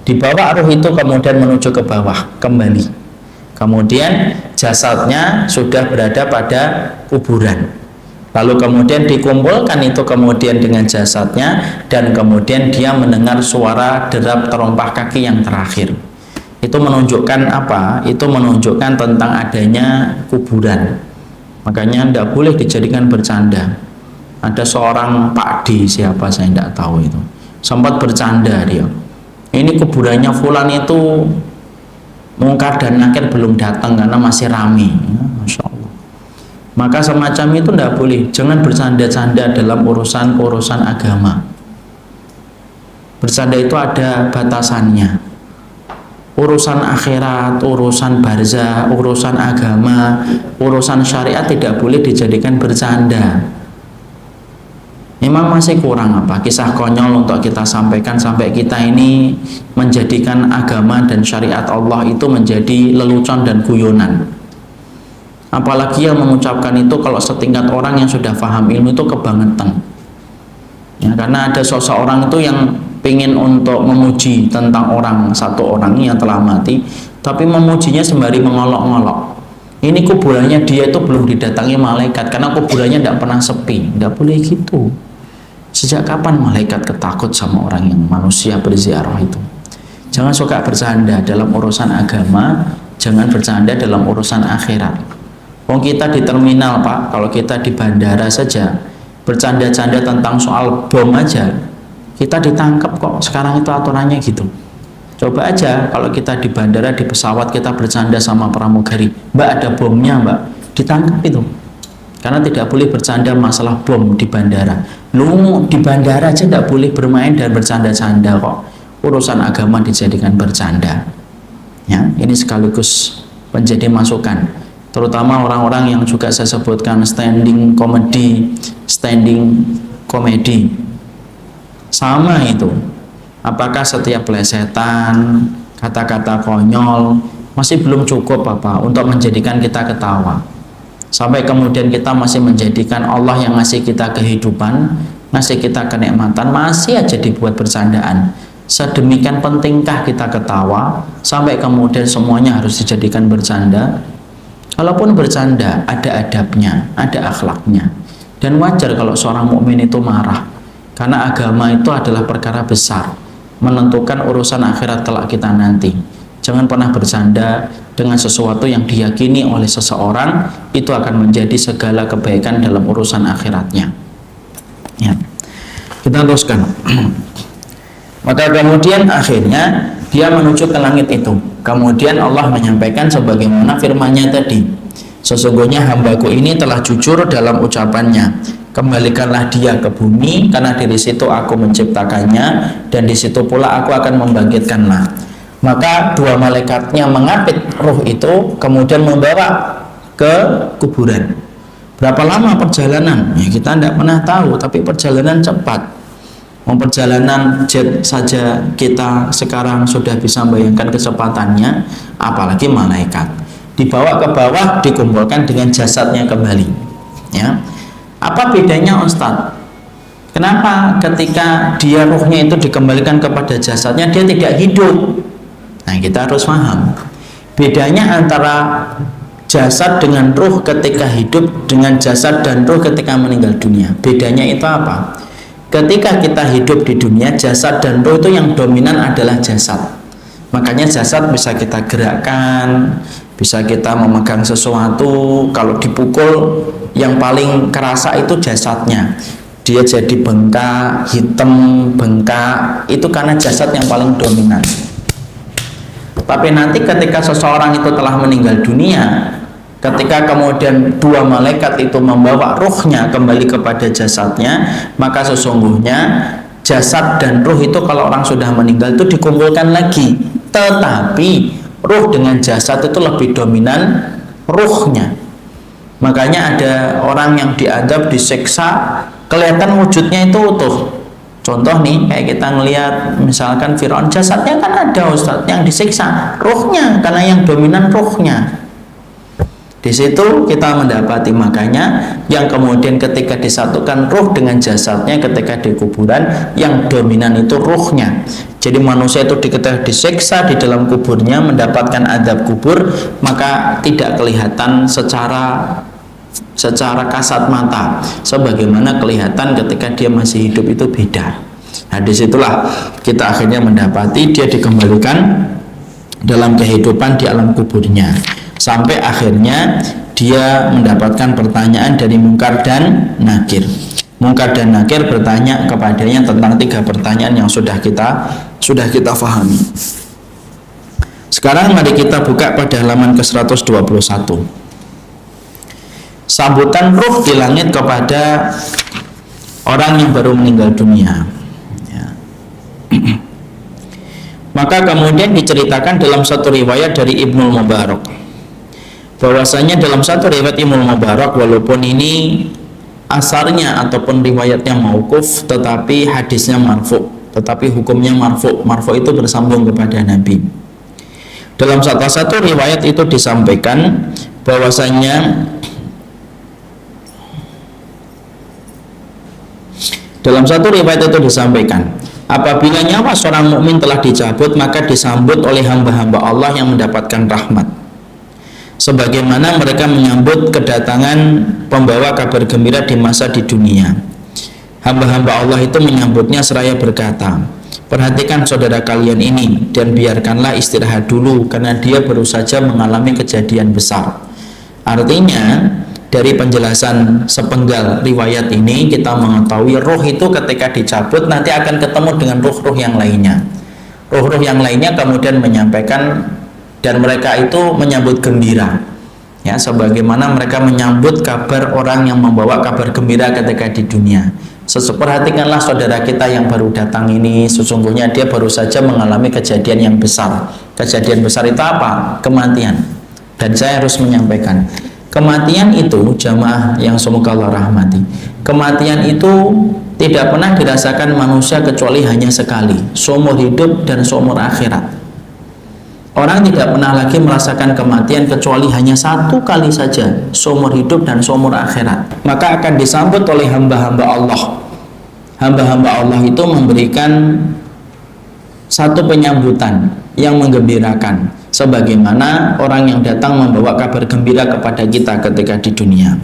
Dibawa ruh itu kemudian menuju ke bawah kembali. Kemudian jasadnya sudah berada pada kuburan. Lalu kemudian dikumpulkan itu kemudian dengan jasadnya, dan kemudian dia mendengar suara derap terompah kaki yang terakhir. Itu menunjukkan apa? Itu menunjukkan tentang adanya kuburan. Makanya tidak boleh dijadikan bercanda. Ada seorang Pak D, siapa saya tidak tahu, itu sempat bercanda dia. Ini kuburannya fulan itu mungkar dan nakir belum datang karena masih rame. Masya Allah. Maka semacam itu tidak boleh. Jangan bercanda-canda dalam urusan agama. Bercanda itu ada batasannya. Urusan akhirat, urusan barzah, urusan agama, urusan syariat tidak boleh dijadikan bercanda. Memang masih kurang apa kisah konyol untuk kita sampaikan sampai kita ini menjadikan agama dan syariat Allah itu menjadi lelucon dan guyonan. Apalagi yang mengucapkan itu kalau setingkat orang yang sudah paham ilmu itu kebangetan. Ya, karena ada seseorang itu yang ingin untuk memuji tentang satu orang yang telah mati, tapi memujinya sembari mengolok-ngolok. Ini kuburannya dia itu belum didatangi malaikat, karena kuburannya tidak pernah sepi. Tidak boleh gitu. Sejak kapan malaikat ketakut sama orang yang manusia berziarah itu? Jangan suka bercanda dalam urusan agama, jangan bercanda dalam urusan akhirat. Wong kita di terminal Pak, kalau kita di bandara saja bercanda-canda tentang soal bom aja, kita ditangkap kok. Sekarang itu aturannya gitu. Coba aja kalau kita di bandara, di pesawat, kita bercanda sama pramugari, Mbak ada bomnya Mbak, ditangkap itu. Karena tidak boleh bercanda masalah bom di bandara. Lu di bandara aja tidak boleh bermain dan bercanda-canda kok. Urusan agama dijadikan bercanda. Ya, ini sekaligus menjadi masukan. Terutama orang-orang yang juga saya sebutkan standing komedi. Sama itu. Apakah setiap plesetan, kata-kata konyol masih belum cukup apa untuk menjadikan kita ketawa? Sampai kemudian kita masih menjadikan Allah yang ngasih kita kehidupan, ngasih kita kenikmatan, masih aja dibuat bercandaan. Sedemikian pentingkah kita ketawa sampai kemudian semuanya harus dijadikan bercanda? Kalaupun bercanda, ada adabnya, ada akhlaknya. Dan wajar kalau seorang mukmin itu marah, karena agama itu adalah perkara besar, menentukan urusan akhirat kelak kita nanti. Jangan pernah bercanda dengan sesuatu yang diyakini oleh seseorang itu akan menjadi segala kebaikan dalam urusan akhiratnya. Ya. Kita teruskan. Maka kemudian akhirnya dia menuju ke langit itu. Kemudian Allah menyampaikan sebagaimana firman-Nya tadi. Sesungguhnya hambaku ini telah jujur dalam ucapannya. Kembalikanlah dia ke bumi, karena dari situ aku menciptakannya, dan di situ pula aku akan membangkitkannya. Maka dua malaikatnya mengapit ruh itu, kemudian membawa ke kuburan. Berapa lama perjalanan? Ya, kita tidak pernah tahu, tapi perjalanan cepat. Perjalanan jet saja kita sekarang sudah bisa bayangkan kecepatannya, apalagi malaikat. Dibawa ke bawah, dikumpulkan dengan jasadnya kembali. Ya. Apa bedanya Ustadz? Kenapa ketika dia ruhnya itu dikembalikan kepada jasadnya dia tidak hidup? Nah, kita harus paham bedanya antara jasad dengan ruh ketika hidup dengan jasad dan ruh ketika meninggal dunia. Bedanya itu apa? Ketika kita hidup di dunia, jasad dan ruh itu yang dominan adalah jasad. Makanya jasad bisa kita gerakkan, bisa kita memegang sesuatu. Kalau dipukul, yang paling kerasa itu jasadnya. Dia jadi bengkak, hitam, bengkak. Itu karena jasad yang paling dominan. Tapi nanti ketika seseorang itu telah meninggal dunia, ketika kemudian dua malaikat itu membawa ruhnya kembali kepada jasadnya, maka sesungguhnya jasad dan ruh itu kalau orang sudah meninggal itu dikumpulkan lagi. Tetapi ruh dengan jasad itu lebih dominan ruhnya. Makanya ada orang yang diadab, diseksa kelihatan wujudnya itu utuh. Contoh nih, kayak kita ngelihat misalkan Firaun, jasadnya kan ada Ustadz, yang disiksa ruhnya, karena yang dominan ruhnya. Di situ kita mendapati, makanya yang kemudian ketika disatukan ruh dengan jasadnya ketika di kuburan, yang dominan itu ruhnya. Jadi manusia itu ketika disiksa di dalam kuburnya mendapatkan adab kubur, maka tidak kelihatan secara kasat mata sebagaimana kelihatan ketika dia masih hidup, itu beda. Nah, disitulah kita akhirnya mendapati dia dikembalikan dalam kehidupan di alam kuburnya, sampai akhirnya dia mendapatkan pertanyaan dari Munkar dan Nakir. Munkar dan Nakir bertanya kepadanya tentang 3 pertanyaan yang sudah kita fahami. Sekarang mari kita buka pada halaman ke-121. Sambutan ruh di langit kepada orang yang baru meninggal dunia. Ya. Maka kemudian diceritakan dalam satu riwayat dari Ibnul Mubarak, bahwasanya dalam satu riwayat Ibnul Mubarak, walaupun ini asarnya ataupun riwayatnya mauquf, tetapi hadisnya marfu, tetapi hukumnya marfu. Marfu itu bersambung kepada Nabi. Dalam satu riwayat itu disampaikan bahwasanya apabila nyawa seorang mukmin telah dicabut, maka disambut oleh hamba-hamba Allah yang mendapatkan rahmat, sebagaimana mereka menyambut kedatangan pembawa kabar gembira di masa di dunia. Hamba-hamba Allah itu menyambutnya seraya berkata, perhatikan saudara kalian ini dan biarkanlah istirahat dulu, karena dia baru saja mengalami kejadian besar. Artinya, dari penjelasan sepenggal riwayat ini kita mengetahui roh itu ketika dicabut nanti akan ketemu dengan ruh-ruh yang lainnya. Ruh-ruh yang lainnya kemudian menyampaikan, dan mereka itu menyambut gembira, ya, sebagaimana mereka menyambut kabar orang yang membawa kabar gembira ketika di dunia. Perhatikanlah saudara kita yang baru datang ini, sesungguhnya dia baru saja mengalami kejadian yang besar. Kejadian besar itu apa? Kematian. Dan saya harus menyampaikan, kematian itu, jamaah yang semoga Allah rahmati, kematian itu tidak pernah dirasakan manusia kecuali hanya sekali, seumur hidup dan seumur akhirat. Orang tidak pernah lagi merasakan kematian kecuali hanya 1 kali saja, seumur hidup dan seumur akhirat. Maka akan disambut oleh hamba-hamba Allah. Hamba-hamba Allah itu memberikan satu penyambutan yang menggembirakan, sebagaimana orang yang datang membawa kabar gembira kepada kita ketika di dunia.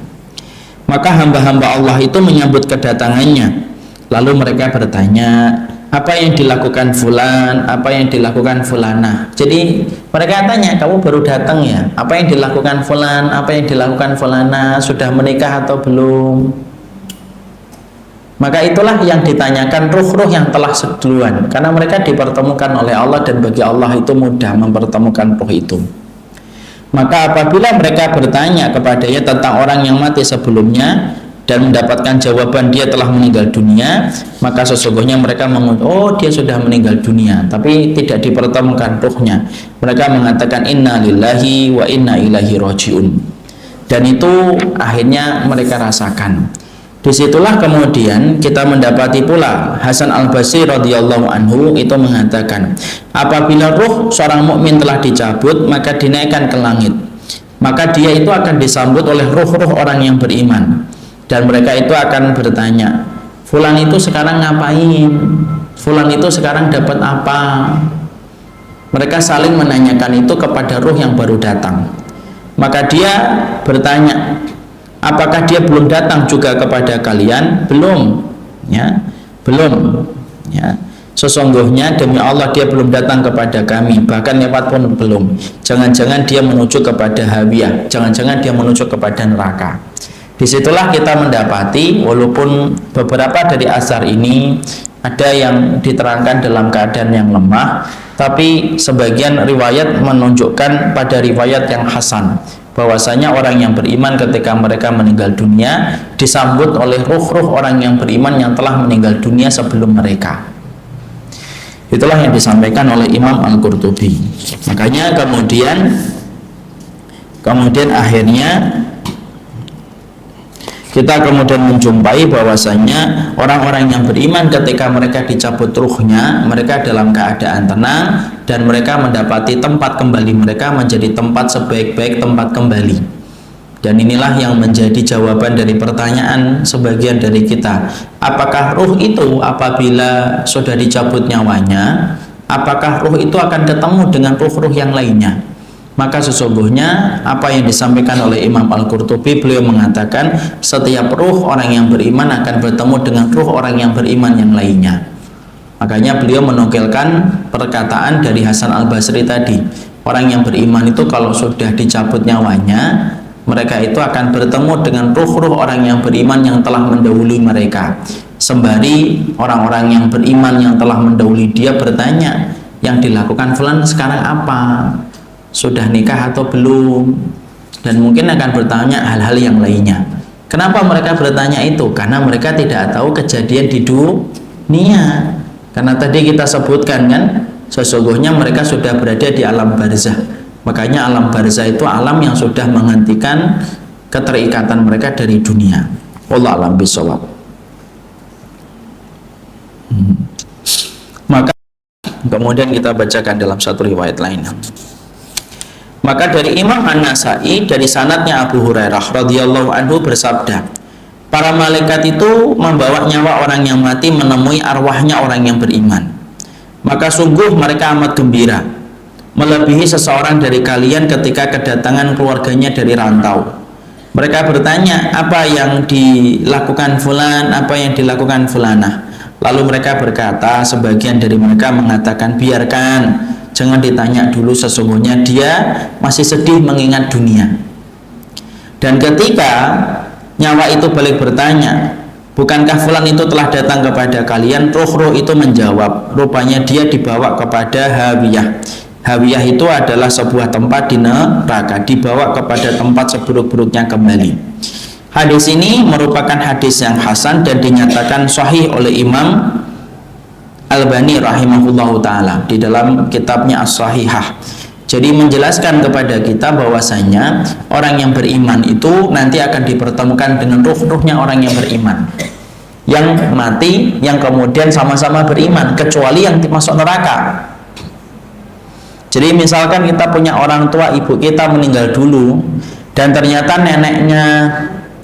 Maka hamba-hamba Allah itu menyambut kedatangannya, lalu mereka bertanya, apa yang dilakukan fulan, apa yang dilakukan fulana. Jadi mereka tanya, kamu baru datang ya, apa yang dilakukan fulan, apa yang dilakukan fulana, sudah menikah atau belum? Maka itulah yang ditanyakan ruh-ruh yang telah duluan, karena mereka dipertemukan oleh Allah, dan bagi Allah itu mudah mempertemukan ruh itu. Maka apabila mereka bertanya kepadanya tentang orang yang mati sebelumnya dan mendapatkan jawaban dia telah meninggal dunia, maka sesungguhnya mereka mengucapkan, oh dia sudah meninggal dunia, tapi tidak dipertemukan ruhnya. Mereka mengatakan inna lillahi wa inna ilaihi rajiun, dan itu akhirnya mereka rasakan. Disitulah kemudian kita mendapati pula Hasan Al-Basri radhiyallahu anhu itu mengatakan, apabila ruh seorang mukmin telah dicabut maka dinaikkan ke langit, maka dia itu akan disambut oleh ruh-ruh orang yang beriman, dan mereka itu akan bertanya, fulan itu sekarang ngapain, fulan itu sekarang dapat apa. Mereka saling menanyakan itu kepada ruh yang baru datang. Maka dia bertanya, apakah dia belum datang juga kepada kalian? Belum, ya, belum, ya. Sesungguhnya demi Allah dia belum datang kepada kami, bahkan lewat pun belum. Jangan-jangan dia menuju kepada hawiyah, jangan-jangan dia menuju kepada neraka. Disitulah kita mendapati, walaupun beberapa dari asar ini ada yang diterangkan dalam keadaan yang lemah, tapi sebagian riwayat menunjukkan pada riwayat yang hasan, bahwasanya orang yang beriman ketika mereka meninggal dunia disambut oleh ruh-ruh orang yang beriman yang telah meninggal dunia sebelum mereka. Itulah yang disampaikan oleh Imam Al-Qurtubi. Makanya kemudian akhirnya kita kemudian menjumpai bahwasanya orang-orang yang beriman ketika mereka dicabut ruhnya, mereka dalam keadaan tenang dan mereka mendapati tempat kembali mereka menjadi tempat sebaik-baik tempat kembali. Dan inilah yang menjadi jawaban dari pertanyaan sebagian dari kita. Apakah ruh itu apabila sudah dicabut nyawanya, apakah ruh itu akan ketemu dengan ruh-ruh yang lainnya? Maka sesungguhnya apa yang disampaikan oleh Imam Al-Qurtubi, beliau mengatakan setiap ruh orang yang beriman akan bertemu dengan ruh orang yang beriman yang lainnya. Makanya beliau menukilkan perkataan dari Hasan Al-Basri tadi, orang yang beriman itu kalau sudah dicabut nyawanya, mereka itu akan bertemu dengan ruh-ruh orang yang beriman yang telah mendahului mereka. Sembari orang-orang yang beriman yang telah mendahului dia bertanya, yang dilakukan fulan sekarang apa? Sudah nikah atau belum? Dan mungkin akan bertanya hal-hal yang lainnya. Kenapa mereka bertanya itu? Karena mereka tidak tahu kejadian di dunia. Karena tadi kita sebutkan kan, sesungguhnya mereka sudah berada di alam barzah. Makanya alam barzah itu alam yang sudah menghentikan keterikatan mereka dari dunia. Wallahu a'lam bishawab. Maka kemudian kita bacakan dalam satu riwayat lain. Maka dari Imam An-Nasai dari sanadnya Abu Hurairah radhiyallahu anhu bersabda, para malaikat itu membawa nyawa orang yang mati menemui arwahnya orang yang beriman. Maka sungguh mereka amat gembira, melebihi seseorang dari kalian ketika kedatangan keluarganya dari rantau. Mereka bertanya, apa yang dilakukan fulan, apa yang dilakukan fulanah? Lalu mereka berkata, sebagian dari mereka mengatakan, biarkan, jangan ditanya dulu, sesungguhnya dia masih sedih mengingat dunia. Dan ketika nyawa itu balik bertanya, bukankah fulan itu telah datang kepada kalian? Ruh-ruh itu menjawab, rupanya dia dibawa kepada Hawiyah. Hawiyah itu adalah sebuah tempat di neraka, dibawa kepada tempat seburuk-buruknya kembali. Hadis ini merupakan hadis yang hasan dan dinyatakan sahih oleh Imam Al-Albani rahimahullahu ta'ala di dalam kitabnya As-Sahihah. Jadi menjelaskan kepada kita bahwasanya orang yang beriman itu nanti akan dipertemukan dengan ruh-ruhnya orang yang beriman yang mati, yang kemudian sama-sama beriman, kecuali yang masuk neraka. Jadi misalkan kita punya orang tua, ibu kita meninggal dulu, dan ternyata neneknya,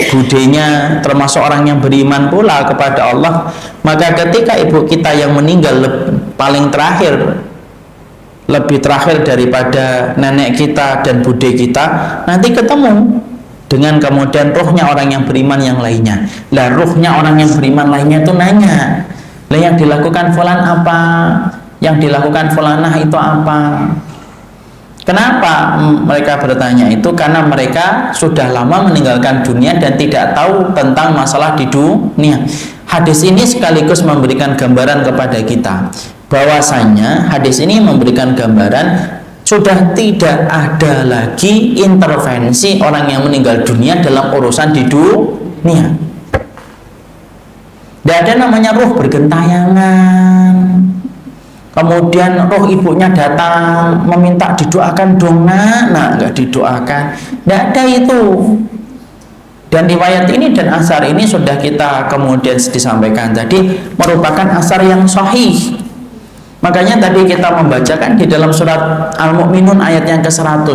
budenya termasuk orang yang beriman pula kepada Allah, maka ketika ibu kita yang meninggal paling terakhir, lebih terakhir daripada nenek kita dan bude kita, nanti ketemu dengan kemudian ruhnya orang yang beriman yang lainnya. Lah ruhnya orang yang beriman lainnya itu nanya, lah yang dilakukan fulan apa? Yang dilakukan fulanah itu apa? Kenapa mereka bertanya itu? Karena mereka sudah lama meninggalkan dunia dan tidak tahu tentang masalah di dunia. Hadis ini sekaligus memberikan gambaran kepada kita bahwasanya hadis ini memberikan gambaran sudah tidak ada lagi intervensi orang yang meninggal dunia dalam urusan di dunia. Tidak ada namanya ruh bergentayangan, kemudian roh ibunya datang meminta didoakan dong nak, nggak didoakan, nggak ada itu. Dan riwayat ini dan asar ini sudah kita kemudian disampaikan tadi merupakan asar yang sahih. Makanya tadi kita membacakan di dalam surat Al-Mu'minun ayat yang ke-100,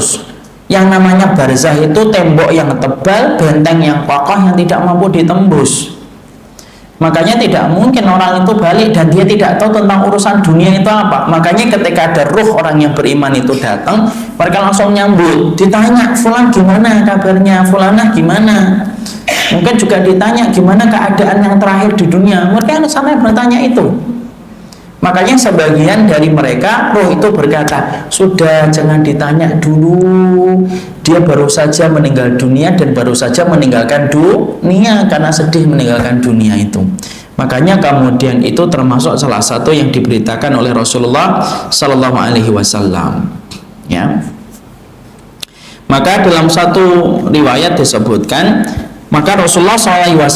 yang namanya barzah itu tembok yang tebal, benteng yang kokoh yang tidak mampu ditembus. Makanya tidak mungkin orang itu balik dan dia tidak tahu tentang urusan dunia itu apa. Makanya ketika ada ruh orang yang beriman itu datang, mereka langsung nyambut, ditanya, fulan gimana kabarnya, fulanah gimana. Mungkin juga ditanya gimana keadaan yang terakhir di dunia. Mereka sana bertanya itu. Makanya sebagian dari mereka roh itu berkata, sudah jangan ditanya dulu, dia baru saja meninggal dunia dan baru saja meninggalkan dunia karena sedih meninggalkan dunia itu. Makanya kemudian itu termasuk salah satu yang diberitakan oleh Rasulullah Sallallahu Alaihi Wasallam. Ya. Maka dalam satu riwayat disebutkan, maka Rasulullah SAW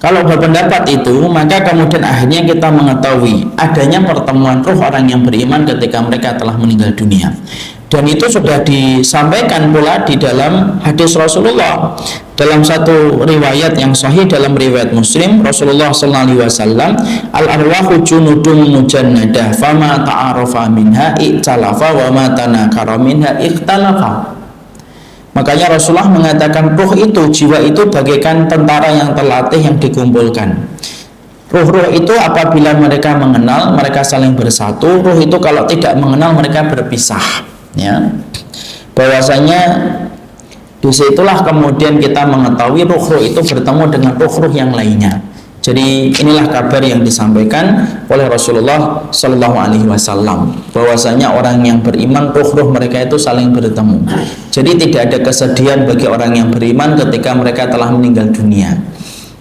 kalau berpendapat itu, maka kemudian akhirnya kita mengetahui adanya pertemuan ruh orang yang beriman ketika mereka telah meninggal dunia. Dan itu sudah disampaikan pula di dalam hadis Rasulullah. Dalam satu riwayat yang sahih dalam riwayat Muslim, Rasulullah sallallahu alaihi wasallam, al arwahu junudun mujannadah, fama ta'arafa minha ikhtalafa wa ma tanakara minha ikhtalafa. Makanya Rasulullah mengatakan ruh itu, jiwa itu bagaikan tentara yang terlatih yang dikumpulkan. Ruh-ruh itu apabila mereka mengenal, mereka saling bersatu. Ruh itu kalau tidak mengenal, mereka berpisah. Ya, bahwasanya disitulah kemudian kita mengetahui ruh-ruh itu bertemu dengan ruh-ruh yang lainnya. Jadi inilah kabar yang disampaikan oleh Rasulullah Shallallahu Alaihi Wasallam, bahwasanya orang yang beriman ruh-ruh mereka itu saling bertemu. Jadi tidak ada kesedihan bagi orang yang beriman ketika mereka telah meninggal dunia.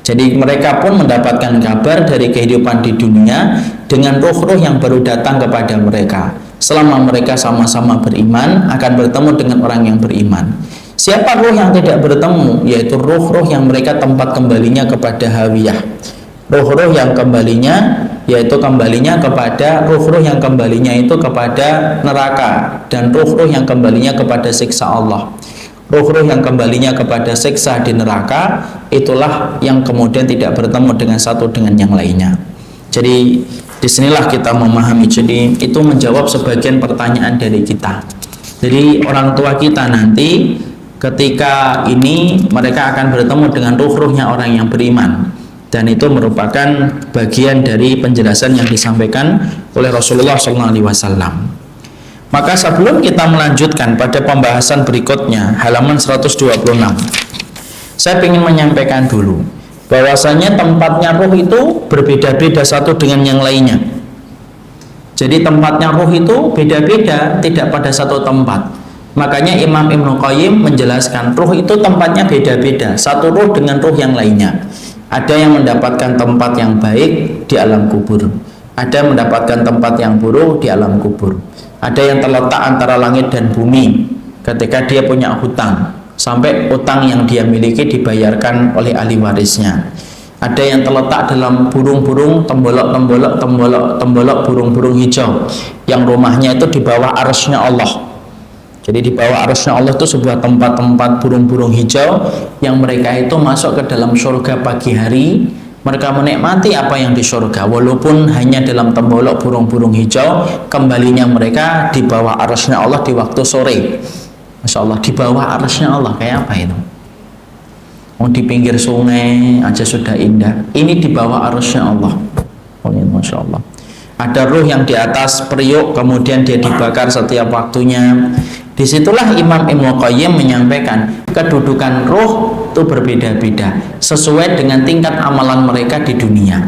Jadi mereka pun mendapatkan kabar dari kehidupan di dunia dengan ruh-ruh yang baru datang kepada mereka. Selama mereka sama-sama beriman akan bertemu dengan orang yang beriman. Siapa ruh yang tidak bertemu? Yaitu ruh-ruh yang mereka tempat kembalinya kepada hawiyah. Ruh-ruh yang kembalinya yaitu kembalinya kepada ruh-ruh yang kembalinya itu kepada neraka, dan ruh-ruh yang kembalinya kepada siksa Allah. Ruh-ruh yang kembalinya kepada siksa di neraka, itulah yang kemudian tidak bertemu dengan satu dengan yang lainnya. Jadi disinilah kita memahami, jadi itu menjawab sebagian pertanyaan dari kita. Jadi orang tua kita nanti ketika ini mereka akan bertemu dengan ruh-ruhnya orang yang beriman, dan itu merupakan bagian dari penjelasan yang disampaikan oleh Rasulullah SAW. Maka sebelum kita melanjutkan pada pembahasan berikutnya, halaman 126, saya ingin menyampaikan dulu bahwasanya tempatnya ruh itu berbeda-beda satu dengan yang lainnya. Jadi tempatnya ruh itu beda-beda, tidak pada satu tempat. Makanya Imam Ibnu Qayyim menjelaskan ruh itu tempatnya beda-beda, satu ruh dengan ruh yang lainnya. Ada yang mendapatkan tempat yang baik di alam kubur, ada yang mendapatkan tempat yang buruk di alam kubur. Ada yang terletak antara langit dan bumi ketika dia punya hutang, sampai utang yang dia miliki dibayarkan oleh ahli warisnya. Ada yang terletak dalam burung-burung, tembolok burung-burung hijau yang rumahnya itu di bawah arsy-Nya Allah. Jadi di bawah arsy-Nya Allah itu sebuah tempat-tempat burung-burung hijau yang mereka itu masuk ke dalam surga pagi hari. Mereka menikmati apa yang di surga, walaupun hanya dalam tembolok burung-burung hijau. Kembalinya mereka di bawah arsy-Nya Allah di waktu sore. Masya Allah, di bawah arsy-Nya Allah kayak apa itu? Oh, di pinggir sungai aja sudah indah, ini di bawah arsy-Nya Allah. Oh ya, Masya Allah. Ada ruh yang di atas periuk, kemudian dia dibakar setiap waktunya. Disitulah Imam Ibnu Qayyim menyampaikan kedudukan ruh itu berbeda-beda sesuai dengan tingkat amalan mereka di dunia.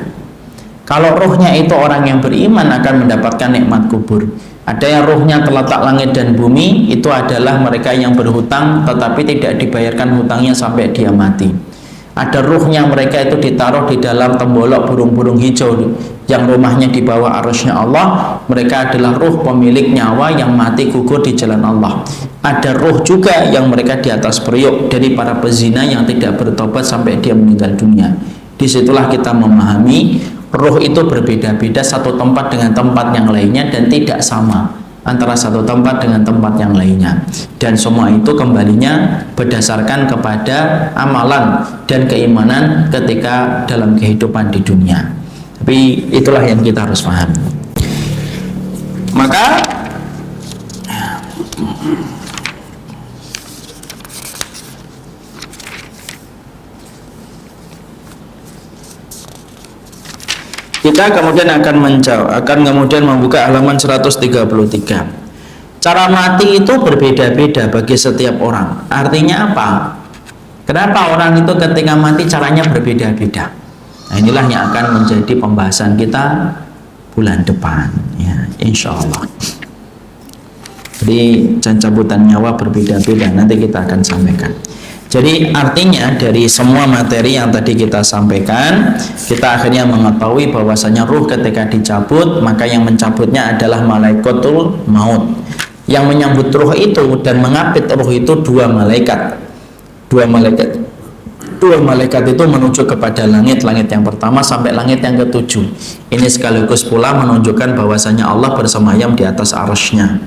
Kalau ruhnya itu orang yang beriman akan mendapatkan nikmat kubur. Ada yang ruhnya terletak langit dan bumi, itu adalah mereka yang berhutang tetapi tidak dibayarkan hutangnya sampai dia mati. Ada ruhnya mereka itu ditaruh di dalam tembolok burung-burung hijau yang rumahnya di bawah arsy-Nya Allah. Mereka adalah ruh pemilik nyawa yang mati gugur di jalan Allah. Ada ruh juga yang mereka di atas periuk dari para pezina yang tidak bertobat sampai dia meninggal dunia. Disitulah kita memahami ruh itu berbeda-beda satu tempat dengan tempat yang lainnya, dan tidak sama antara satu tempat dengan tempat yang lainnya, dan semua itu kembalinya berdasarkan kepada amalan dan keimanan ketika dalam kehidupan di dunia. Tapi itulah yang kita harus paham. Maka kita kemudian akan kemudian membuka halaman 133. Cara mati itu berbeda-beda bagi setiap orang. Artinya apa? Kenapa orang itu ketika mati caranya berbeda-beda? Nah, inilah yang akan menjadi pembahasan kita bulan depan, ya, insya Allah. Jadi cabutan nyawa berbeda-beda, nanti kita akan sampaikan. Jadi artinya dari semua materi yang tadi kita sampaikan, kita akhirnya mengetahui bahwasanya ruh ketika dicabut, maka yang mencabutnya adalah malaikatul maut. Yang menyambut ruh itu dan mengapit ruh itu dua malaikat. Dua malaikat itu menuju kepada langit yang pertama sampai langit yang ketujuh. Ini sekaligus pula menunjukkan bahwasanya Allah bersemayam di atas arsy-Nya.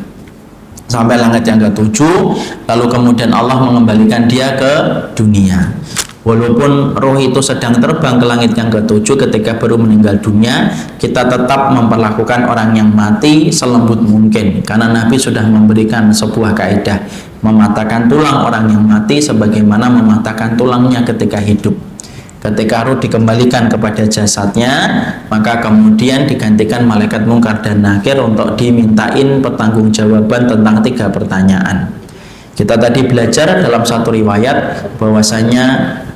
sampai langit yang ketujuh, lalu kemudian Allah mengembalikan dia ke dunia. Walaupun roh itu sedang terbang ke langit yang ketujuh ketika baru meninggal dunia, kita tetap memperlakukan orang yang mati selembut mungkin, karena Nabi sudah memberikan sebuah kaidah, mematahkan tulang orang yang mati sebagaimana mematahkan tulangnya ketika hidup. Ketika roh dikembalikan kepada jasadnya, maka kemudian digantikan malaikat mungkar dan nakir untuk dimintain pertanggungjawaban tentang 3 pertanyaan. Kita tadi belajar dalam satu riwayat bahwasanya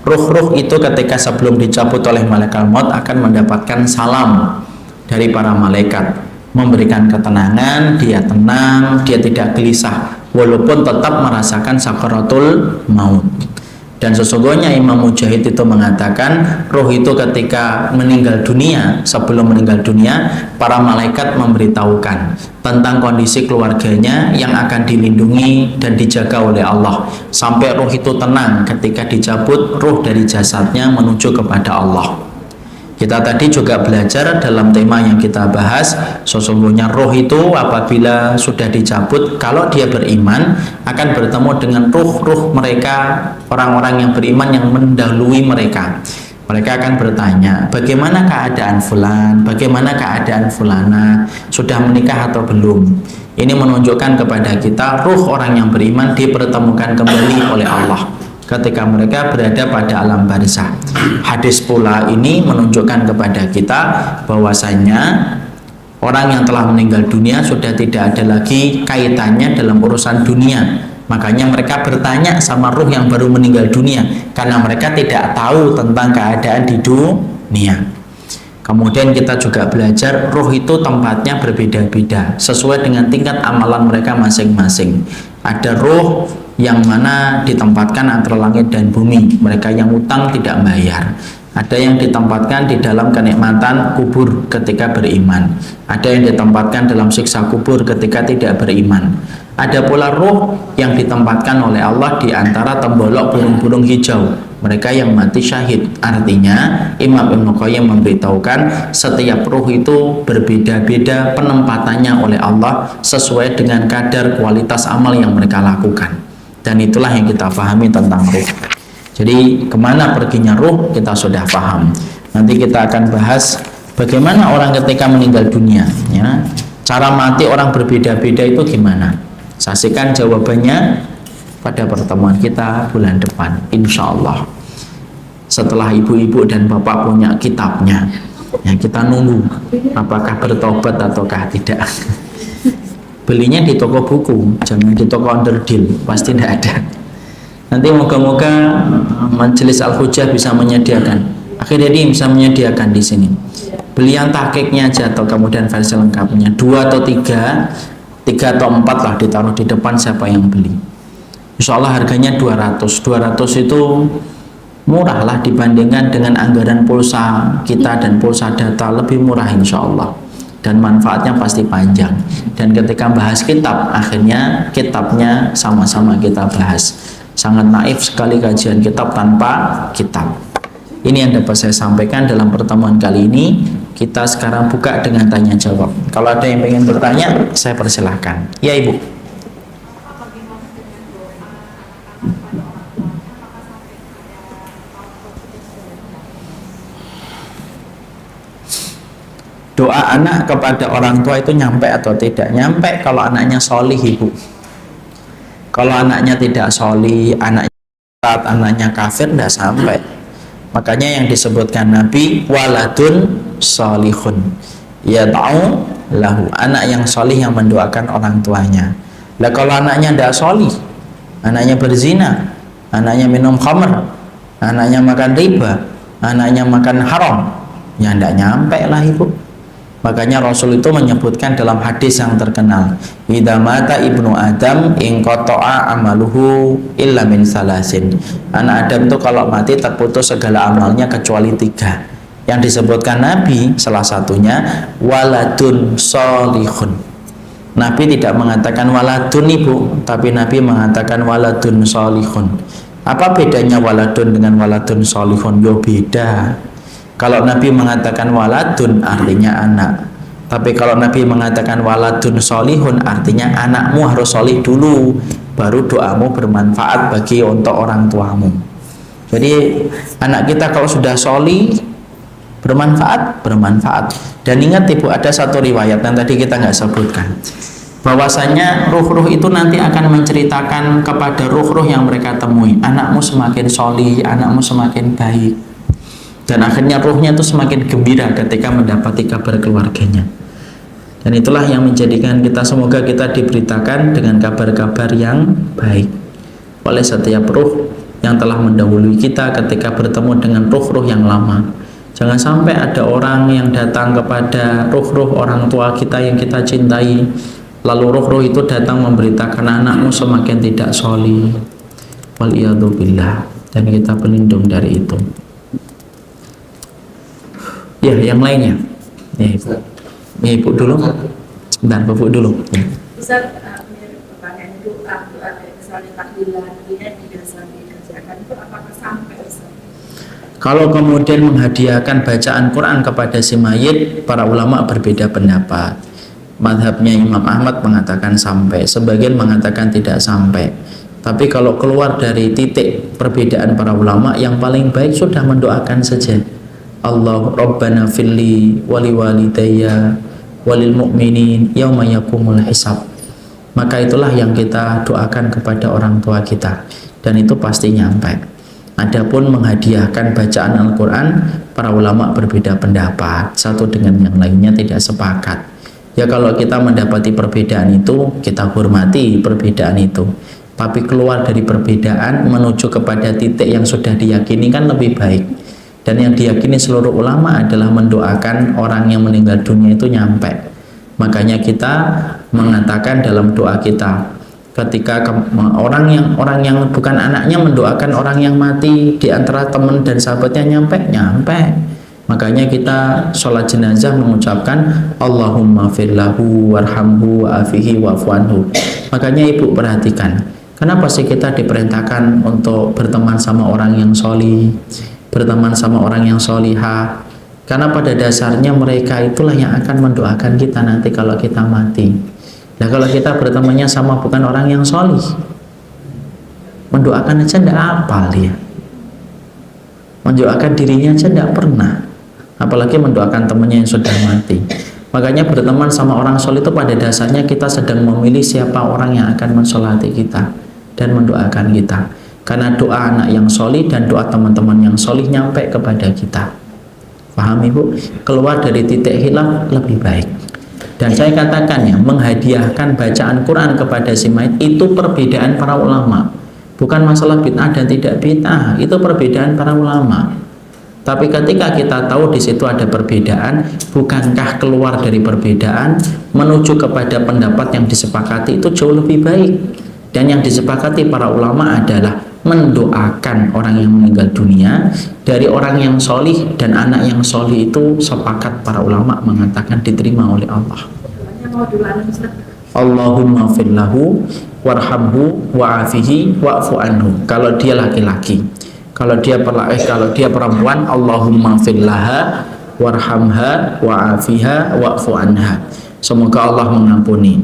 ruh-ruh itu ketika sebelum dicabut oleh malaikat maut akan mendapatkan salam dari para malaikat, memberikan ketenangan, dia tenang, dia tidak gelisah walaupun tetap merasakan sakaratul maut. Dan sesungguhnya Imam Mujahid itu mengatakan roh itu ketika meninggal dunia, sebelum meninggal dunia, para malaikat memberitahukan tentang kondisi keluarganya yang akan dilindungi dan dijaga oleh Allah, sampai roh itu tenang ketika dicabut roh dari jasadnya menuju kepada Allah. Kita tadi juga belajar dalam tema yang kita bahas, sesungguhnya roh itu apabila sudah dicabut, kalau dia beriman akan bertemu dengan ruh-ruh mereka, orang-orang yang beriman yang mendahului mereka. Mereka akan bertanya, bagaimana keadaan fulan, bagaimana keadaan fulana, sudah menikah atau belum. Ini menunjukkan kepada kita ruh orang yang beriman dipertemukan kembali oleh Allah ketika mereka berada pada alam barzah. Hadis pula ini menunjukkan kepada kita bahwasanya orang yang telah meninggal dunia sudah tidak ada lagi kaitannya dalam urusan dunia. Makanya mereka bertanya sama ruh yang baru meninggal dunia, karena mereka tidak tahu tentang keadaan di dunia. Kemudian kita juga belajar ruh itu tempatnya berbeda-beda sesuai dengan tingkat amalan mereka masing-masing. Ada ruh yang mana ditempatkan antara langit dan bumi, mereka yang utang tidak bayar. Ada yang ditempatkan di dalam kenikmatan kubur ketika beriman. Ada yang ditempatkan dalam siksa kubur ketika tidak beriman. Ada pula ruh yang ditempatkan oleh Allah di antara tembolok burung-burung hijau, mereka yang mati syahid. Artinya Imam Ibnu Qayyim memberitahukan setiap ruh itu berbeda-beda penempatannya oleh Allah sesuai dengan kadar kualitas amal yang mereka lakukan. Dan itulah yang kita pahami tentang ruh. Jadi kemana perginya ruh kita sudah paham. Nanti kita akan bahas bagaimana orang ketika meninggal dunia, ya. Cara mati orang berbeda-beda itu gimana? Saksikan jawabannya pada pertemuan kita bulan depan, insya Allah. Setelah ibu-ibu dan bapak punya kitabnya, ya kita nunggu apakah bertobat ataukah tidak. Belinya di toko buku, jangan di toko onderdil, pasti tidak ada. Nanti moga-moga Majelis Al-Hujjah bisa menyediakan. Akhirnya dia bisa menyediakan di sini. Beli yang tahqiqnya aja atau kemudian versi lengkapnya 2 atau 3 atau 4 lah, ditaruh di depan siapa yang beli. Insya Allah harganya 200 itu murah lah dibandingkan dengan anggaran pulsa kita dan pulsa data, lebih murah insya Allah. Dan manfaatnya pasti panjang. Dan ketika bahas kitab, akhirnya kitabnya sama-sama kita bahas. Sangat naif sekali kajian kitab tanpa kitab. Ini yang dapat saya sampaikan dalam pertemuan kali ini. Kita sekarang buka dengan tanya jawab. Kalau ada yang ingin bertanya, saya persilahkan. Ya Ibu. Doa anak kepada orang tua itu nyampe atau tidak? Nyampe kalau anaknya solih, Ibu. Kalau anaknya tidak solih, anaknya kafir, tidak sampai. Makanya yang disebutkan Nabi, waladun solihun, ya tahu lahu, anak yang solih yang mendoakan orang tuanya. Lah kalau anaknya tidak solih, anaknya berzina, anaknya minum khamr, anaknya makan riba, anaknya makan haram, ya tidak nyampe lah Ibu. Makanya Rasul itu menyebutkan dalam hadis yang terkenal, idza mata ibnu Adam in qata'a amaluhu illa min salasin. Anak Adam itu kalau mati terputus segala amalnya kecuali 3. Yang disebutkan Nabi salah satunya waladun solihun. Nabi tidak mengatakan waladun Ibu, tapi Nabi mengatakan waladun solihun. Apa bedanya waladun dengan waladun solihun? Yo beda. Kalau Nabi mengatakan waladun artinya anak, Tapi kalau Nabi mengatakan waladun solihun, artinya anakmu harus solih dulu, baru doamu bermanfaat bagi untuk orang tuamu. Jadi anak kita kalau sudah solih, bermanfaat. Dan ingat ibu, ada satu riwayat yang tadi kita nggak sebutkan, bahwasanya ruh-ruh itu nanti akan menceritakan kepada ruh-ruh yang mereka temui, anakmu semakin solih, anakmu semakin baik. Dan akhirnya ruhnya itu semakin gembira ketika mendapati kabar keluarganya. Dan itulah yang menjadikan kita, semoga kita diberitakan dengan kabar-kabar yang baik oleh setiap ruh yang telah mendahului kita ketika bertemu dengan ruh-ruh yang lama. Jangan sampai ada orang yang datang kepada ruh-ruh orang tua kita yang kita cintai, lalu ruh-ruh itu datang memberitakan anakmu semakin tidak solih. Waliyadzubillah. Dan kita berlindung dari itu. Ya, yang lainnya. Ya, Ibu dulu. Sebentar, Bapak dulu.
Ustaz, pertanyaan itu doa dari misalnya takbiran ini tidak sampai dikerjakan itu apakah sampai Ustaz?
Kalau kemudian menghadiahkan bacaan Quran kepada si mayit, para ulama berbeda pendapat. Madhabnya Imam Ahmad mengatakan sampai, sebagian mengatakan tidak sampai. Tapi kalau keluar dari titik perbedaan para ulama, yang paling baik sudah mendoakan saja. Allah Rabbana filli wali walidayya walil mu'minin yauma yakumul hisab. Maka itulah yang kita doakan kepada orang tua kita, dan itu pasti nyampe. Adapun menghadiahkan bacaan Al-Quran, para ulama berbeda pendapat, satu dengan yang lainnya tidak sepakat. Ya kalau kita mendapati perbedaan itu, kita hormati perbedaan itu. Tapi keluar dari perbedaan menuju kepada titik yang sudah diyakini kan lebih baik. Dan yang diyakini seluruh ulama adalah mendoakan orang yang meninggal dunia itu nyampe. Makanya kita mengatakan dalam doa kita, ketika orang yang bukan anaknya mendoakan orang yang mati di antara teman dan sahabatnya nyampe. Makanya kita sholat jenazah mengucapkan Allahumma firlahu warhamhu wa'afihi wa'fu anhu. Makanya ibu perhatikan, kenapa sih kita diperintahkan untuk berteman sama orang yang solih, berteman sama orang yang solihah? Karena pada dasarnya mereka itulah yang akan mendoakan kita nanti kalau kita mati. Nah kalau kita bertemannya sama bukan orang yang solih, mendoakan aja tidak hafal dia, mendoakan dirinya aja tidak pernah, apalagi mendoakan temannya yang sudah mati. Makanya berteman sama orang solih itu pada dasarnya kita sedang memilih siapa orang yang akan mensolati kita dan mendoakan kita. Karena doa anak yang solih dan doa teman-teman yang solih nyampe kepada kita. Paham ibu? Keluar dari titik hilaf lebih baik. Dan saya katakan ya, menghadiahkan bacaan Quran kepada si mayit itu perbedaan para ulama. Bukan masalah bid'ah dan tidak bid'ah, itu perbedaan para ulama. Tapi ketika kita tahu di situ ada perbedaan, bukankah keluar dari perbedaan menuju kepada pendapat yang disepakati itu jauh lebih baik? Dan yang disepakati para ulama adalah mendoakan orang yang meninggal dunia dari orang yang solih, dan anak yang solih itu sepakat para ulama mengatakan diterima oleh Allah. Allahumma fillahu warhamhu wa'afihi wa'fu anhu. Kalau dia laki-laki, kalau dia perempuan, Allahumma fillaha warhamha wa'afiha wa'fu anha. Semoga Allah mengampuni,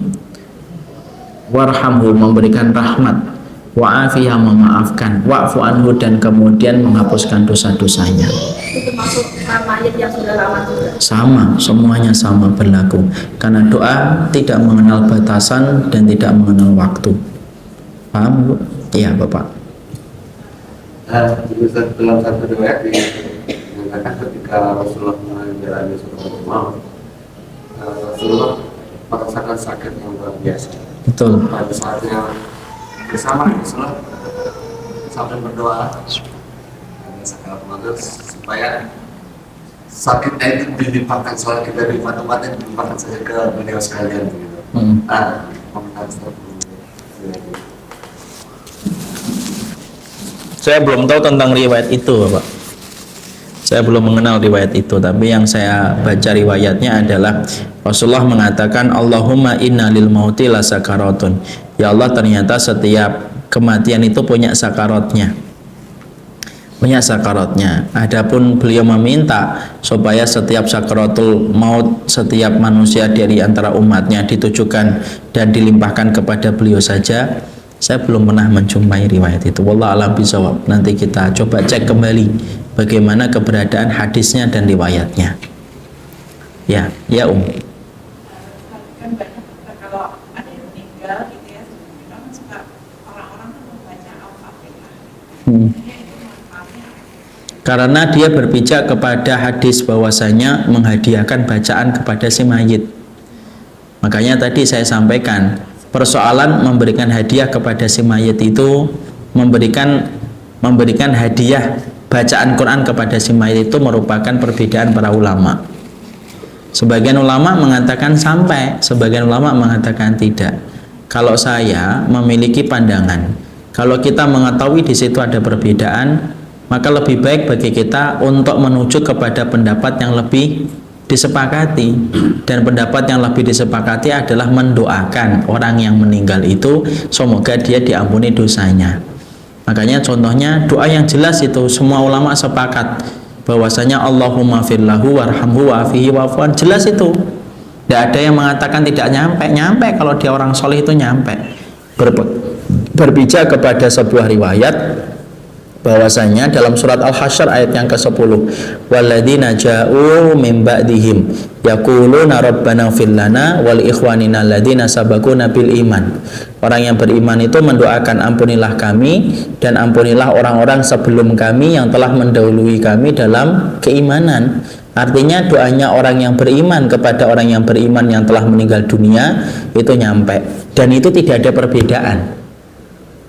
warhamhu memberikan rahmat, wa'afiyah memaafkan, wa'fu anhu dan kemudian menghapuskan dosa-dosanya.
Itu masuk mayat yang sudah lama juga.
Sama, semuanya sama berlaku. Karena doa tidak mengenal batasan dan tidak mengenal waktu. Paham Bu? Iya Bapak.
Dalam satu riwayat dikatakan ketika Rasulullah menjalani surat maut, Rasulullah merasakan sakit yang luar biasa.
Betul.
Pada saatnya bersama Rasulullah sampai berdoa supaya sakitnya itu dilimpahkan, soal kita dilimpahkan saja ke beliau sekalian gitu.
Saya belum tahu tentang riwayat itu Bapak. Saya belum mengenal riwayat itu, tapi yang saya baca riwayatnya adalah Rasulullah mengatakan Allahumma inna lil mauti la sakaratun. Ya Allah, ternyata setiap kematian itu punya sakaratnya. banyak sakaratnya. Adapun beliau meminta supaya setiap sakaratul maut setiap manusia dari antara umatnya ditujukan dan dilimpahkan kepada beliau saja, saya belum pernah menjumpai riwayat itu. Wallahu a'lam bishawab. Nanti kita coba cek kembali bagaimana keberadaan hadisnya dan riwayatnya. Ya, ya
Kan banyak kalau ada yang meninggal gitu ya, kan suka orang-orang kan membaca Al-Fatihah.
Karena dia berpijak kepada hadis bahwasanya menghadiahkan bacaan kepada si mayit. Makanya tadi saya sampaikan, persoalan memberikan hadiah kepada si mayit itu memberikan hadiah bacaan Quran kepada si mayit itu merupakan perbedaan para ulama. Sebagian ulama mengatakan sampai, sebagian ulama mengatakan tidak. Kalau saya memiliki pandangan, kalau kita mengetahui di situ ada perbedaan, maka lebih baik bagi kita untuk menuju kepada pendapat yang lebih disepakati. Dan pendapat yang lebih disepakati adalah mendoakan orang yang meninggal itu semoga dia diampuni dosanya. Makanya contohnya doa yang jelas itu semua ulama sepakat bahwasanya Allahumma firlahu warhamhu wa'afihi wa'fuan, jelas itu. Tidak ada yang mengatakan tidak nyampe kalau dia orang soleh itu nyampe. Berbicara kepada sebuah riwayat bahwasanya dalam surat Al-Hasyr ayat yang ke-10, walladzina ja'u min ba'dihim yaquluna rabbana ighfir lana wal ikhwanina alladzina sabaquna bil iman. Orang yang beriman itu mendoakan ampunilah kami dan ampunilah orang-orang sebelum kami yang telah mendahului kami dalam keimanan. Artinya doanya orang yang beriman kepada orang yang beriman yang telah meninggal dunia itu nyampe, dan itu tidak ada perbedaan.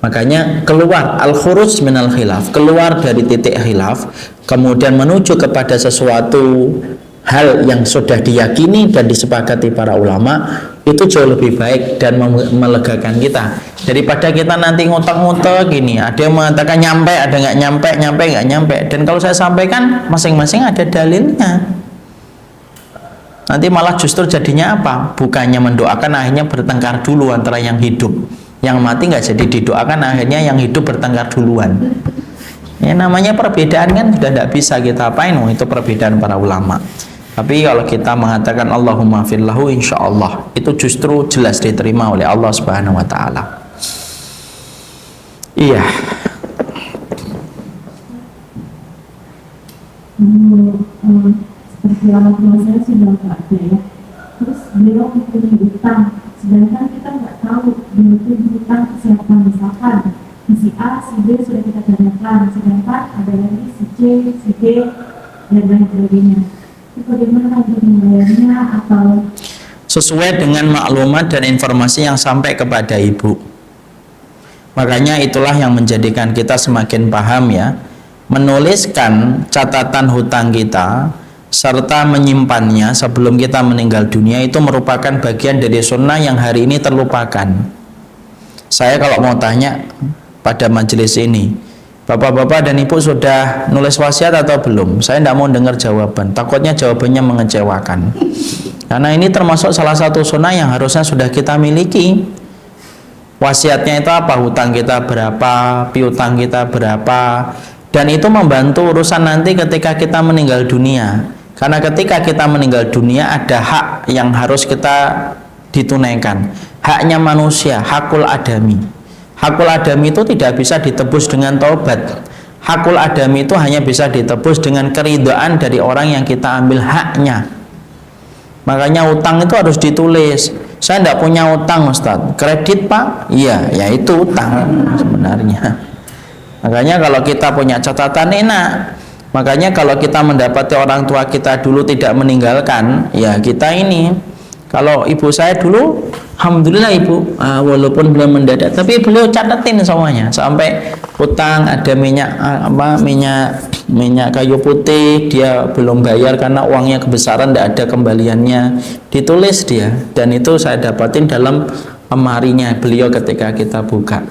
Makanya keluar al-khuruj minal khilaf, keluar dari titik khilaf, kemudian menuju kepada sesuatu hal yang sudah diyakini dan disepakati para ulama, itu jauh lebih baik dan melegakan kita daripada kita nanti ngutek-ngutek gini, ada yang mengatakan nyampe, ada nggak nyampe, nggak nyampe. Dan kalau saya sampaikan masing-masing ada dalilnya, nanti malah justru jadinya apa? Bukannya mendoakan, akhirnya bertengkar dulu antara yang hidup. Yang mati nggak jadi didoakan, akhirnya yang hidup bertengkar duluan. Ya namanya perbedaan kan sudah tidak bisa kita apain, itu perbedaan para ulama. Tapi kalau kita mengatakan Allahumma firlahu, insya Allah itu justru jelas diterima oleh Allah Subhanahu Wa Taala. Iya.
Seperti orang tua saya sudah nggak ada ya. Terus beliau mempunyai utang, sedangkan kita nggak tahu beliau itu utang ke siapa. Misalkan si A, si B sudah kita tanyakan, sedangkan ada lagi si C, si D dan lain sebagainya. Itu bagaimana untuk membayarnya atau
sesuai dengan maklumat dan informasi yang sampai kepada ibu. Makanya itulah yang menjadikan kita semakin paham ya, menuliskan catatan hutang kita serta menyimpannya sebelum kita meninggal dunia itu merupakan bagian dari sunnah yang hari ini terlupakan. Saya kalau mau tanya pada majelis ini, bapak-bapak dan ibu sudah nulis wasiat atau belum? Saya tidak mau dengar jawaban, takutnya jawabannya mengecewakan. Karena ini termasuk salah satu sunnah yang harusnya sudah kita miliki. Wasiatnya itu apa? Hutang kita berapa, piutang kita berapa, dan itu membantu urusan nanti ketika kita meninggal dunia. Karena ketika kita meninggal dunia ada hak yang harus kita ditunaikan. Haknya manusia, hakul adami. Hakul adami itu tidak bisa ditebus dengan taubat. Hakul adami itu hanya bisa ditebus dengan keridhaan dari orang yang kita ambil haknya. Makanya utang itu harus ditulis. Saya tidak punya utang Ustaz. Kredit Pak? Iya, ya itu utang sebenarnya. Makanya kalau kita punya catatan enak. Makanya kalau kita mendapati orang tua kita dulu tidak meninggalkan, ya kita ini. Kalau ibu saya dulu, alhamdulillah ibu, walaupun belum mendadak, tapi beliau catatin semuanya. Sampai utang ada minyak kayu putih, dia belum bayar karena uangnya kebesaran, tidak ada kembaliannya, ditulis dia. Dan itu saya dapatin dalam lemarinya beliau ketika kita buka.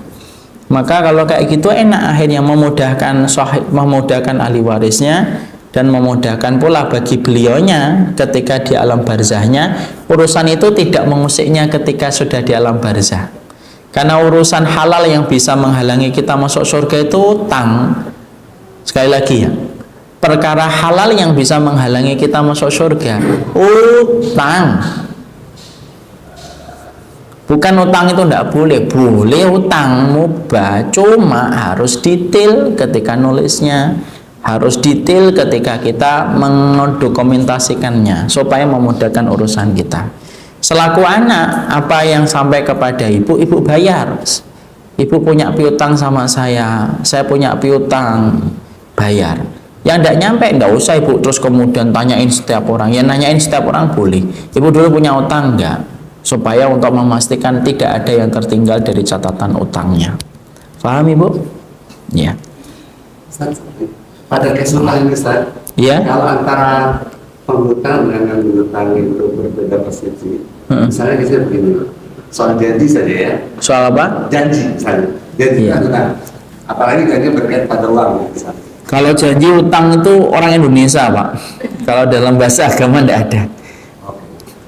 Maka kalau kayak gitu enak, akhirnya memudahkan ahli warisnya dan memudahkan pula bagi beliaunya ketika di alam barzahnya. Urusan itu tidak mengusiknya ketika sudah di alam barzah, karena urusan halal yang bisa menghalangi kita masuk surga itu utang. Sekali lagi ya, perkara halal yang bisa menghalangi kita masuk surga, utang. Bukan utang itu tidak boleh, boleh utang mubah, cuma harus detail ketika nulisnya, harus detail ketika kita mendokumentasikannya supaya memudahkan urusan kita. Selaku anak, apa yang sampai kepada ibu, ibu bayar. Ibu punya piutang sama saya punya piutang, bayar. Yang tidak nyampe, tidak usah ibu terus kemudian tanyain setiap orang. Ya nanyain setiap orang boleh. Ibu dulu punya utang enggak? Supaya untuk memastikan tidak ada yang tertinggal dari catatan utangnya. Paham ibu? Ya.
Ustaz, pada keseluruhan ini Ustaz,
Ya.
kalau antara penghutang dengan menghutang itu berbeda persepsi. Misalnya kita begini, soal janji saja ya.
Soal apa?
Janji misalnya, janji
Iya.
utang. Apalagi janji berkaitan pada uang misalnya.
Kalau janji utang itu orang Indonesia Pak. Kalau dalam bahasa agama tidak ada.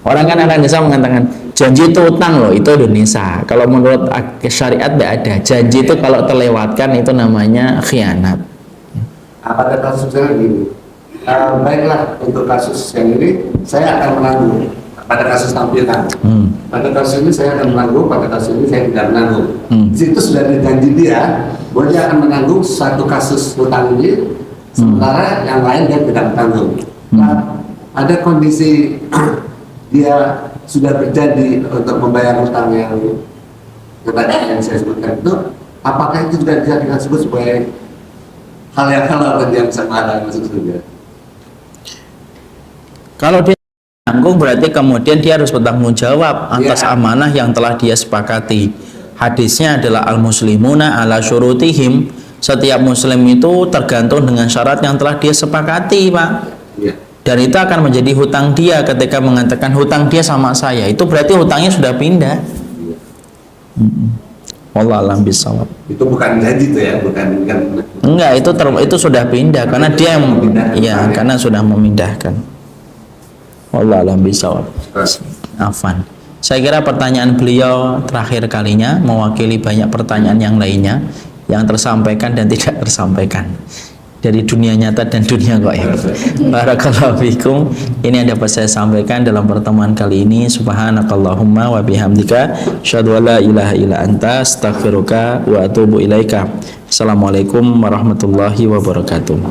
Orang kan orang Indonesia mengatakan janji itu utang loh, itu Indonesia. Kalau menurut syariat tidak ada. Janji itu kalau terlewatkan itu namanya khianat.
Pada kasusnya begini, baiklah untuk kasus yang ini saya akan menanggung pada kasus tampilan. Pada kasus ini saya akan menanggung, pada kasus ini saya tidak menanggung. Di situ sudah dijanji dia bahwa dia akan menanggung satu kasus utang ini, sementara yang lain dia tidak menanggung. Nah, ada kondisi dia sudah berjanji untuk membayar utang yang tadi yang saya sebutkan itu, apakah itu juga bisa kita sebut sebagai hal yang halal dan yang bisa menghalangi masuk surga?
Kalau dia tanggung berarti kemudian dia harus bertanggung jawab atas amanah yang telah dia sepakati. Hadisnya adalah al-muslimuna ala syurutihim. Setiap muslim itu tergantung dengan syarat yang telah dia sepakati, Pak.
Ya.
Dan itu akan menjadi hutang dia ketika mengatakan hutang dia sama saya. Itu berarti hutangnya sudah pindah. Wallah alam bisawab.
Itu bukan janji itu ya, bukan
Enggak, itu sudah pindah karena dia yang ya karena sudah memindahkan. Wallah alam bisawab. Afan. Saya kira pertanyaan beliau terakhir kalinya mewakili banyak pertanyaan yang lainnya yang tersampaikan dan tidak tersampaikan dari dunia nyata dan dunia gaib. Barakallahu fikum. Ini yang dapat saya sampaikan dalam pertemuan kali ini. Subhanakallahumma wa bihamdika asyhadu an la ilaha illa anta astaghfiruka wa atubu ilaika. Assalamualaikum warahmatullahi wabarakatuh.